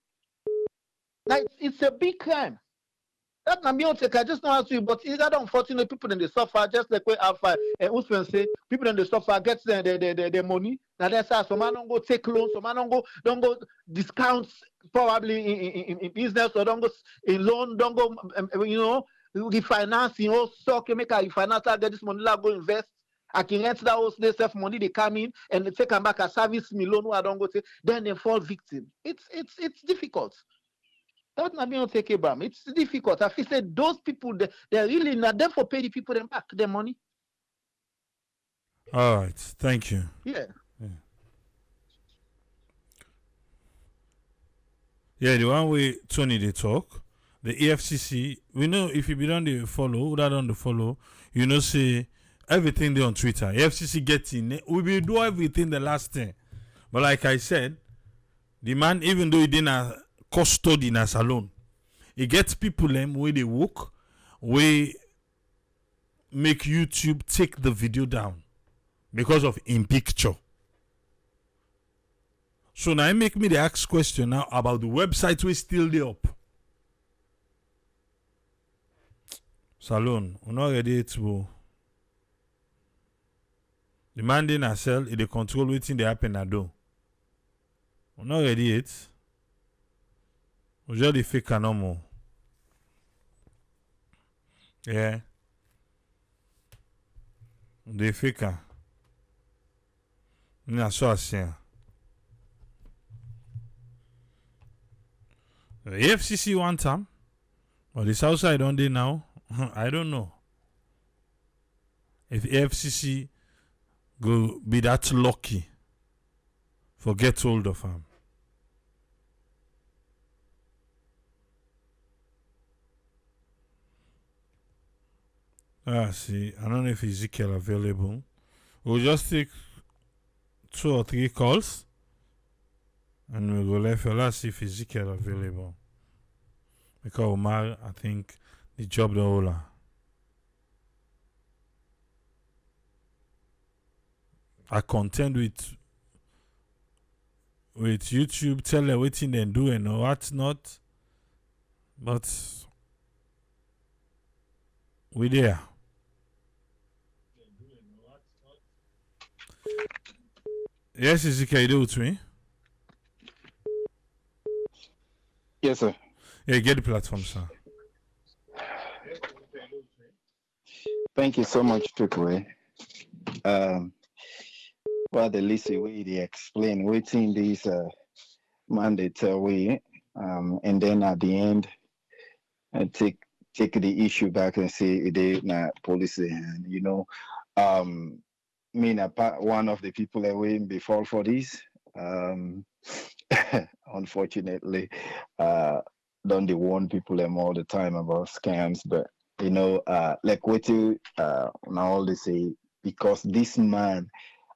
Speaker 4: Like it's a big crime. That can be on take. I just know how to, but it's that unfortunate people in the suffer, just like where Alpha and Usman say, people in the suffer get their money. Now that's how some man don't go take loans, some man don't go discounts probably in business, or don't go in loan, don't go refinancing or stock, you make a refinance, I get this money, I go invest. I can rent that house, they save money, they come in and they take them back a service me loan, I don't go take, then they fall victim. It's difficult. That's not being take Abraham. It's difficult. I feel said those people, they're really not there for pay the people them back their money.
Speaker 1: All right, thank you.
Speaker 4: Yeah.
Speaker 1: Yeah, the one way Tony they talk, the EFCC, we know if you be done the follow, that on the follow, you know say everything they on Twitter. EFCC gets in, we will do everything the last thing. But like I said, the man, even though he didn't custody in a salon, he gets people where they work, where make YouTube take the video down because of in picture. So now it make me the ask question now about the website we still there up. Salon, we're not ready to the man didn't sell, they control waiting they happen at do. We're not ready yet. We're just the fake no more. Yeah. The faker. Not so ashamed. The FCC one time, but the south side on there now, I don't know. If FCC go be that lucky for get hold of him. See, I don't know if Ezekiel available. We'll just take 2 or 3 calls. And we'll go left. Let's see if Ezekiel available. Because Omar, I think the job the whole. I contend with YouTube, tell them what they do and what not. But we there. Yes, Ezekiel, you do with me?
Speaker 5: Yes, sir.
Speaker 1: Yeah, get the platform, sir.
Speaker 5: Thank you so much, Triple. Well, the list way they explain waiting this mandate way, and then at the end, I take the issue back and say they not policy, and me na one of the people that will before for this. Unfortunately, don't they warn people them all the time about scams, but like what you now all they say because this man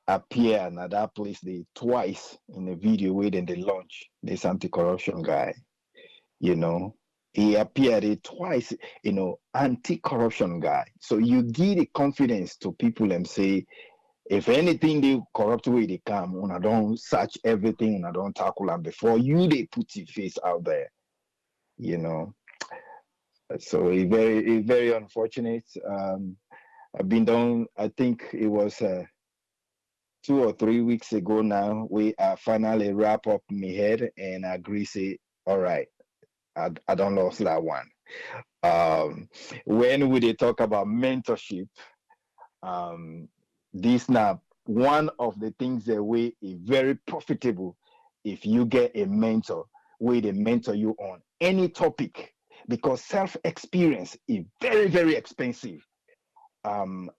Speaker 5: appear at that place they twice in the video where then they launch this anti-corruption guy, he appeared twice, anti-corruption guy. So you give the confidence to people and say, if anything they corrupt way they come, when I don't search everything, when I don't tackle them before you they put your face out there, So it's very unfortunate. I've been down. I think it was 2 or 3 weeks ago now. We finally wrap up my head and agree. Say, all right, I don't lost that one. When we they talk about mentorship, this now one of the things that we is very profitable if you get a mentor where they mentor you on any topic because self-experience is very, very expensive.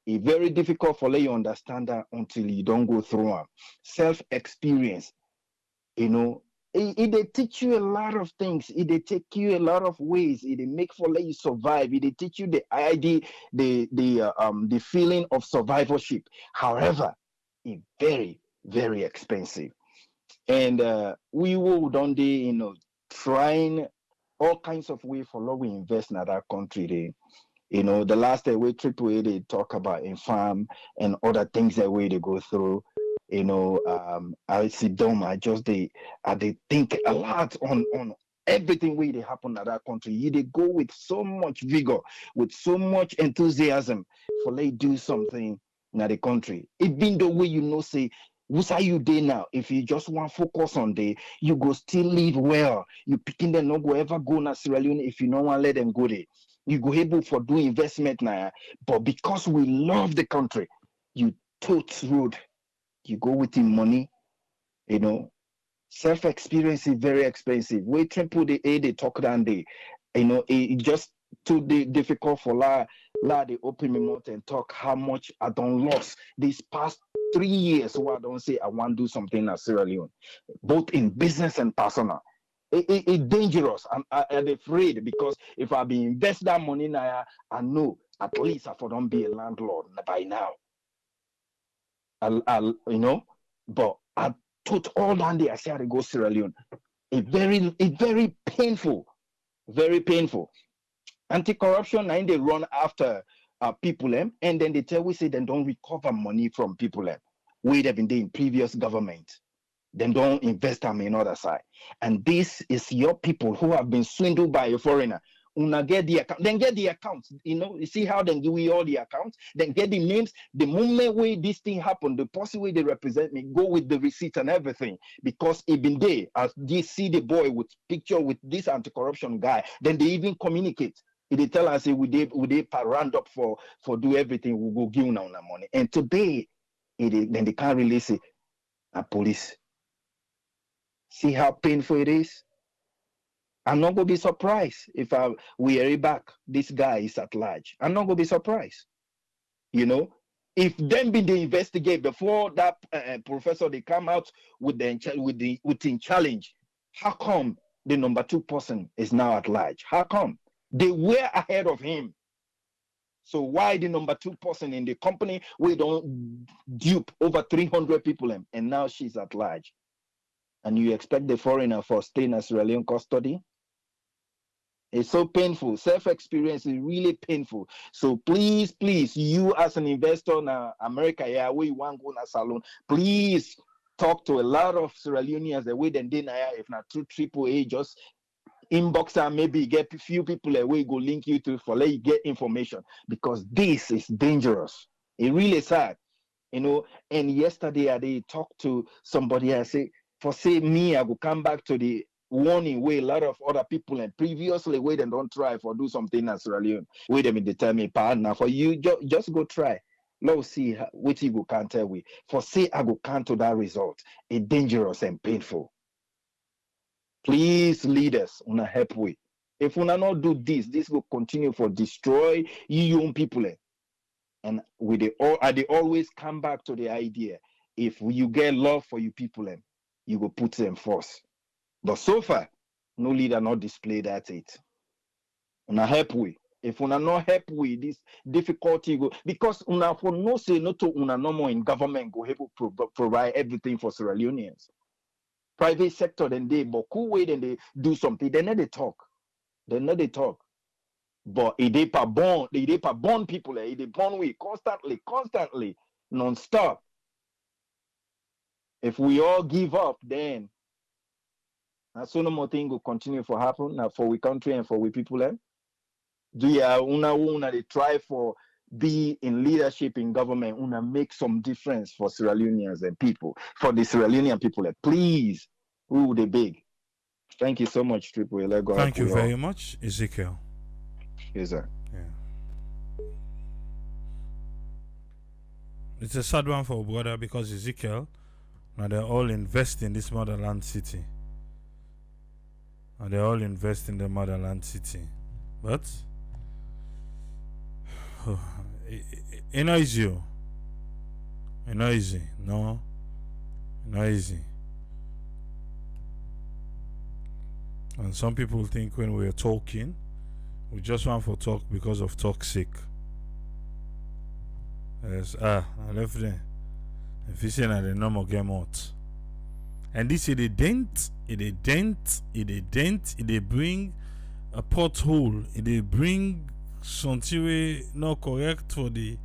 Speaker 5: It's very difficult for you understand that until you don't go through them. Self-experience, it they teach you a lot of things. It they take you a lot of ways. It they make for let you survive. It they teach you the idea, the feeling of survivorship. However, it's very, very expensive. And we will don't they, trying all kinds of way for law we invest in that country. The last way AAA they talk about in farm and other things that way they go through. I sit down, I think a lot on everything way they happen at that country. They go with so much vigor, with so much enthusiasm for they do something in the country. It been the way say what's are you there now? If you just want to focus on the, you go still live well. You picking them not go ever go na Sierra Leone if you don't want to let them go there. You go able for do investment now, but because we love the country, you tote road. You go with the money, self-experience is very expensive. We triple the A they talk down there, it just too difficult for they open my mouth and talk how much I don't lost these past 3 years. So I don't say I want to do something at Sierra Leone, both in business and personal. It's dangerous. I'm afraid because if I be invest that money now, I know at least I don't be a landlord by now. But I put all down there. I say I go Sierra Leone. It's very painful, very painful. Anti-corruption, and they run after people, and then they tell we say they don't recover money from people. We have been doing previous government. Then don't invest them in other side. And this is your people who have been swindled by a foreigner. Una get the account, then get the accounts. You see how they give you all the accounts, then get the names. The moment where this thing happened, the person way they represent me, go with the receipt and everything. Because it been there, as they see the boy with picture with this anti-corruption guy, then they even communicate. They tell us say we round up for do everything, we go give now money. And today, then they can't release it. A police. See how painful it is? I'm not gonna be surprised if we are back. This guy is at large. I'm not gonna be surprised. If them been the investigate before that professor they come out with the challenge, how come the number 2 person is now at large? How come they were ahead of him? So why the number 2 person in the company we don't dupe over 300 people and now she's at large? And you expect the foreigner for staying as Sierra Leone custody? It's so painful. Self-experience is really painful. So please, you as an investor in America, we want to go na salon. Please talk to a lot of Sierra Leoneans the way they did if not through AAA, just inbox and maybe get a few people away go link you to for let you get information because this is dangerous. It really sad. You know, and yesterday I did talk to somebody. I say, for say me, I will come back to the warning way a lot of other people and previously wait and don't try for do something as Sierra Leone. Wait a minute, tell me, partner, for you, just go try. Let's see which you go counter with. For say I go counter that result. It's dangerous and painful. Please, leaders, una help we. If una not do this will continue for destroy you young people. And they always come back to the idea. If you get love for you people, you go put them first. But so far, no leader not display that it. Una help we. If una not help we, this difficulty go because una for no say no to una no more in government go help provide everything for Sierra Leoneans. Private sector then they but cool way then they do something. They never talk. They never talk. But it they pa born people, it they born we constantly, non-stop. If we all give up, then so no more thing will continue for happen for we country and for we people. Do ya una they try for be in leadership in government, una make some difference for Sierra Leoneans and people, for the Sierra Leonean people. Please, we would they beg. Thank you so much, Triple. Let go.
Speaker 1: Thank you very much, Ezekiel.
Speaker 5: Yes, sir.
Speaker 1: Yeah. It's a sad one for brother because Ezekiel, now they all invest in this Motherland City. And they all invest in the Motherland City. But it's not easy. It's not easy. No. It's not easy. And some people think when we're talking, we just want for talk because of talk sake. Yes, I left them. If you say that the normal game out. And this is a dent, it bring a pothole, it bring something not correct for the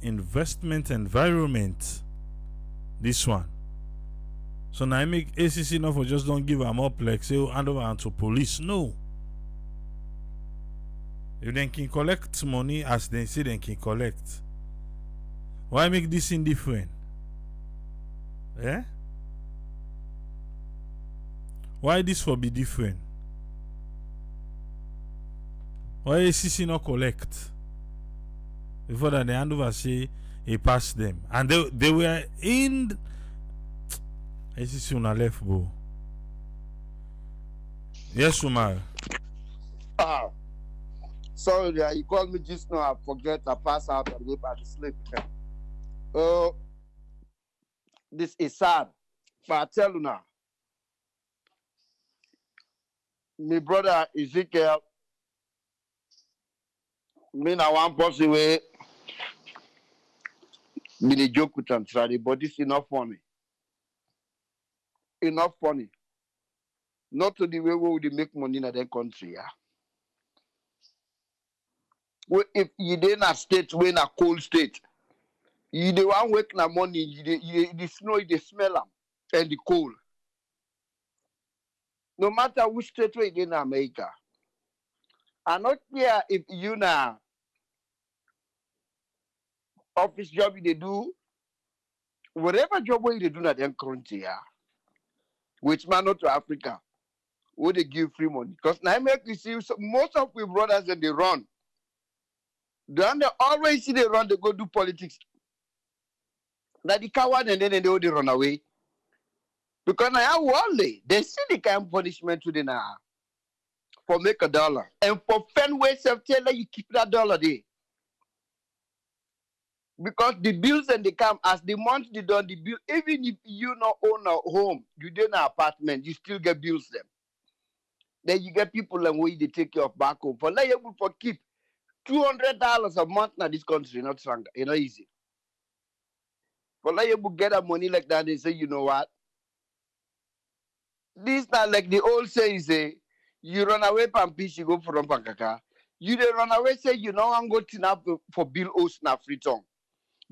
Speaker 1: investment environment. This one. So now I make ACC enough for just don't give them up like say hand over to police. No. If they can collect money as they say they can collect, why make this indifferent? Yeah? Why this for be different? Why ACC not collect? Before that the handover say he passed them. And they were in ACC on a left bro. Yes, Umar.
Speaker 6: Sorry, you called me just now. I forget. I pass out and go back to sleep. This is sad. But I tell you now, my brother Ezekiel, me now one person way, me the joke with him, but this is not funny. Enough funny. Not to the way we would make money in that country, yeah. Well, if you in a state, we in a cold state, you the one wake na money, the snow, the smell them, and the cold. No matter which state we in America, I'm not clear if you na office job they do, whatever job they do in that country, yeah, which man not to Africa, where they give free money. Because now I make you see most of my brothers and they run. Then they always see they run, they go do politics. Now the coward and then they run away. Because now they see the kind of punishment to the now for make $1. And for Fenway self tell you keep that $1 there. Because the bills and they come as the month they done the bill, even if you not own a home, you don't an apartment, you still get bills them. Then you get people and way they take you off back home. For like able for keep $200 a month now this country, not stronger, you know, easy. For like able get a money like that, they say, you know what? This not like the old saying say, you run away from peace, you go from Pankaka. You they run away, say, you know, I'm going to for bill host na free tongue.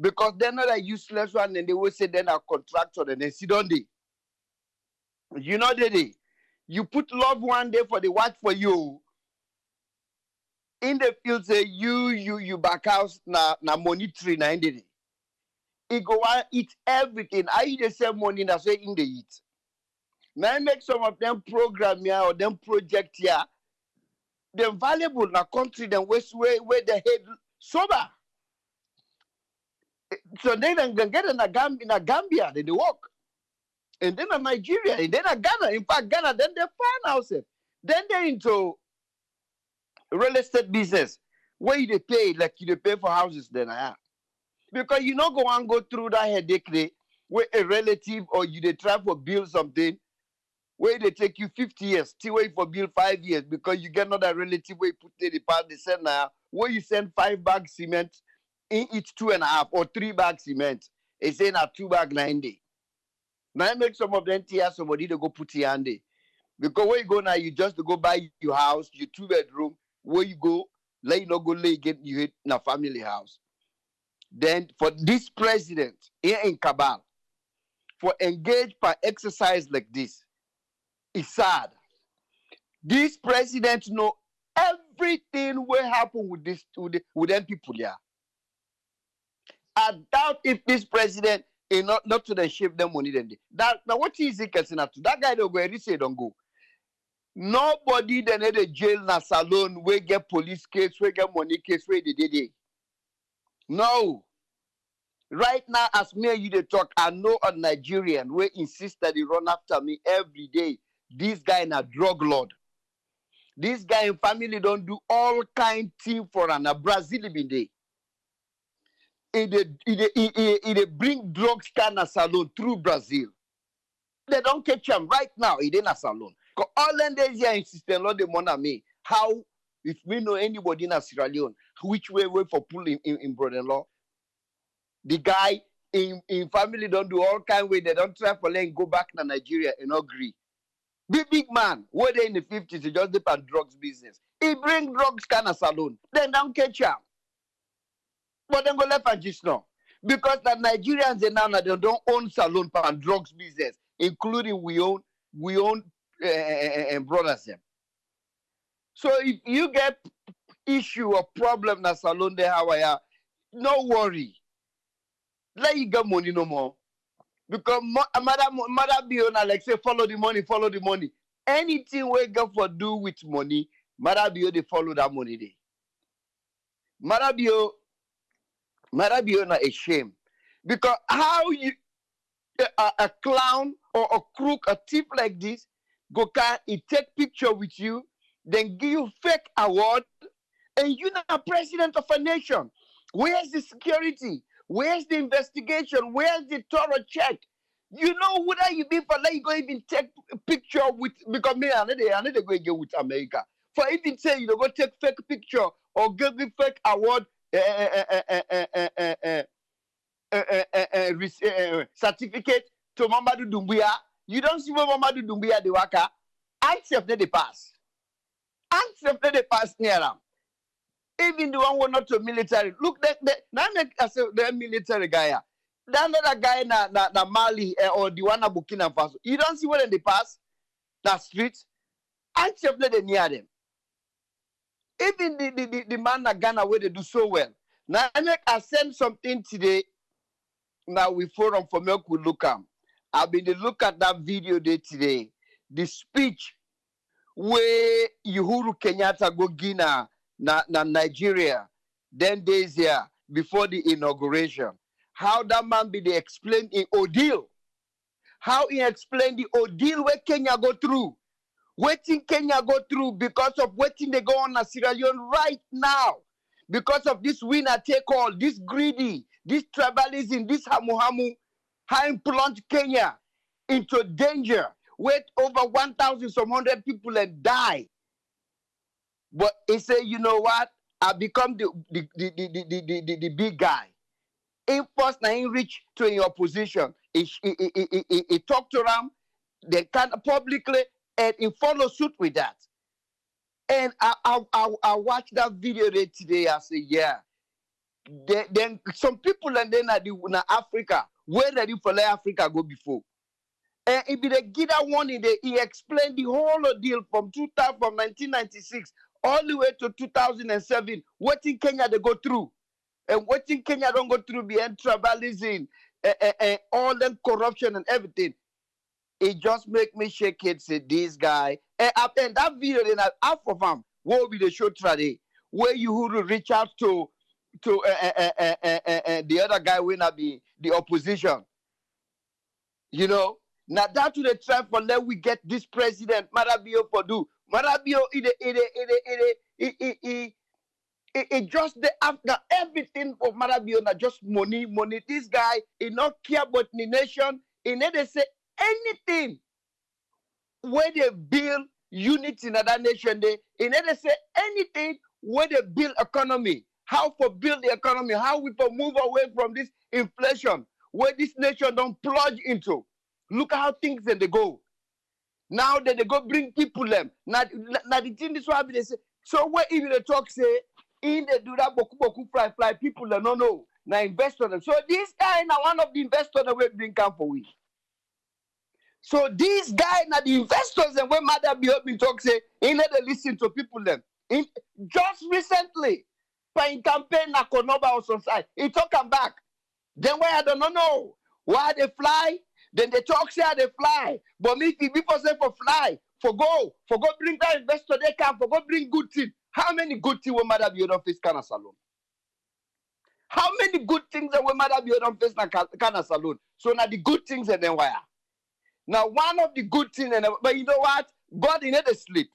Speaker 6: Because they're not a useless one, and they will say they're a contractor, and they sit on the. You know, they you put love one day for the watch for you. In the field, say you back house na money tree na in the day. he go and eat everything. I eat the same money that's why in the eat. Now I make some of them program here or them project here. Them valuable in a country them where the head sober. So then they can get in a Gambia, they work. And then in Nigeria, and then in Ghana. In fact, Ghana, then they find houses. Then they're into real estate business where you pay like you pay for houses then because you not go and go through that headache day where a relative or you they try for build something where they take you 50 years still wait for build 5 years because you get another relative where you put the part they send now where you send 5 bags cement in each 2.5 or 3 bags cement they say now 2 bag 9 day. Now I make some of them tear somebody to go put it on day. Because where you go now, you just go buy your house, your 2-bedroom, where you go, let you not go lay get you hit in a family house. Then for this president here in Cabal, for engage by exercise like this, it's sad. This president know everything will happen with this with them people here. I doubt if this president is not to the shape them money then. That now what is it to that guy don't go and say don't go. Nobody then at the jail na salon we get police case, we get money case, where they did it. No. Right now, as me and you they talk, I know a Nigerian we insist that he run after me every day. This guy in a drug lord. This guy in family don't do all kind thing for an a Brazil been day. He bring drugs can a salon through Brazil. They don't catch him right now. He in a salon. Because all them days here insist a lot of money me. How if we know anybody in Sierra Leone, which way for pulling in brother-in-law? The guy in family don't do all kind way. They don't try for letting go back to Nigeria and agree. Big man, where they in the 50s, he just depend drugs business. He bring drugs kind of salon. Then don't catch him. But then go left and just now. Because the Nigerians they now they don't own salon and drugs business, including we own brothers them. So if you get issue or problem na salon there how I are, no worry. Let you get money no more. Because mother be on like say follow the money. Anything we get for do with money, mother be they follow that money day. Mother be on a shame. Because how you a clown or a crook, a thief like this, go can he take picture with you, then give you fake award, and you're not president of a nation. Where's the security? Where's the investigation? Where's the thorough check? You know whether you be for let you go even take a picture with because me I need to go get with America. For even say you go take fake picture or give the fake award certificate to Mamadou Doumbouya. You don't see what Mamadou Doumbouya the waka. Accept they pass. Accept they pass near them. Even the one who not to military. Look, now I say the military guy. That other guy na Mali or the one na Burkina Faso. You don't see what they pass. That street. Accept they near them. Even the man na Ghana where they do so well. Now I send something today. Now we forum for me could look at. I've been to look at that video day today. The speech where Uhuru Kenyatta go Guinea na Nigeria, then days here before the inauguration. How that man be they explain in ordeal. How he explained the ordeal where Kenya go through. Waiting Kenya go through because of waiting they go on in Sierra Leone right now. Because of this winner take all, this greedy, this tribalism, this hamu, how plunged Kenya into danger. Wait over 1,000 some 100 people and die. But he said, you know what? I become the big guy. In first, now he reach to your position. He talked to them. They can publicly and he follow suit with that. And I watched that video there today. I say, yeah. Then some people and then in Africa, where did you follow Africa go before? And if they get that one, he explained the whole deal from 1996 all the way to 2007. What in Kenya they go through? and watching Kenya don't go through behind tribalism, all that corruption and everything. It just make me shake it. Say this guy, and that video then half of them what will be the show today, where you would reach out to the other guy will not be the opposition. You know, now that to the try for let we get this president Marabio for do. Marabio it just the after everything of Marabio not just money. This guy he not care about the nation. He never say anything where they build unity in another nation. He never say anything where they build economy. How for build the economy? How we for move away from this inflation where this nation don't plunge into? Look at how things then they go. Now that they go bring people them. Now the thing this one they say. So where even the talk say in the do that boku fly people that no know. Now invest on them. So this guy now one of the investors that we bring come for we. So these guys now the investors and when Mother be up in talk say in let they listen to people them. In just recently, by campaign na Konoba or society, he talk come back. Then why I don't know why they fly. Then they talk say they fly. But me people say for fly, for go bring that investor they come, for go bring good thing. How many good things will Mother be on face Kana Salon? How many good things that will Mother be on face Kana Salon? So now the good things and then why? Now one of the good things, but you know what? God he never sleep.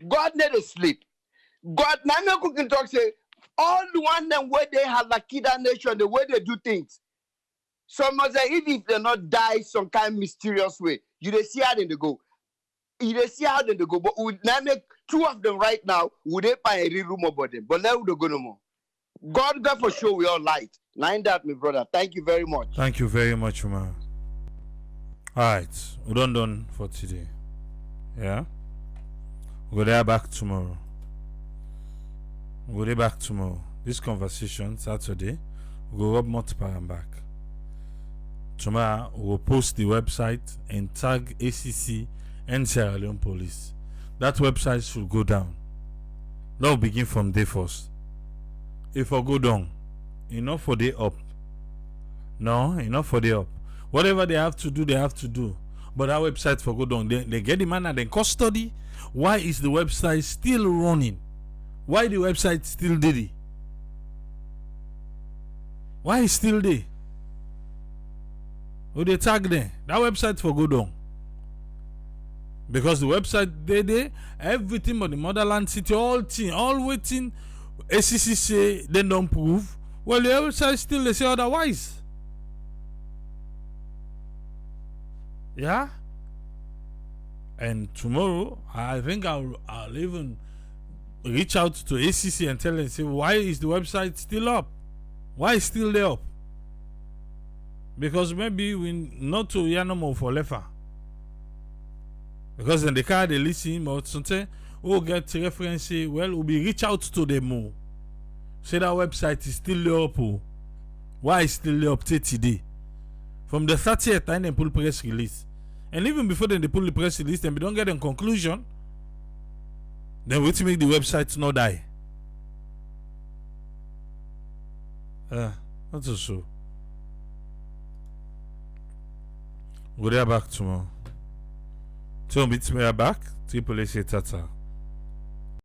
Speaker 6: God never sleep. God now me cooking talk say all the one them where they have like that nation, the way they do things. Some must say if they not die some kind of mysterious way, you they see how they go. You they see how they go. But we now make two of them right now. Would they buy a real room about them? But let we go no more. God for sure we all light. Nine that, my brother. Thank you very much.
Speaker 1: Thank you very much, man. Alright, we're done for today. Yeah? We'll go there back tomorrow. We'll go there back tomorrow. This conversation, Saturday, we'll go up multiple and back. Tomorrow, we'll post the website and tag ACC and Sierra Leone Police. That website should go down. That will begin from day first. If I go down, enough for day up. No, enough for day up. Whatever they have to do, they have to do. But that website for go down, they get the man at the custody. Why is the website still running? Why the website still did it? Why is still there? Oh, they tag there. That website for go down. Because the website they everything but the Motherland City, all waiting. ACC say they don't prove. Well, the website still they say otherwise. Yeah. And tomorrow, I think I'll even reach out to ACC and tell them, say, why is the website still up? Why is still there up? Because maybe we not to Yanamo for Lefa. Because in the car they listen, but something we'll get reference, say, well, we'll be reach out to them more. Say that website is still there up. Oh. Why is still there up today? From the 30th time they pull press release. And even before then they pull the press release, then we don't get a conclusion. Then wait to make the website not die. Not so sure. We'll be back tomorrow. 2 minutes we are back. Triple A say tata.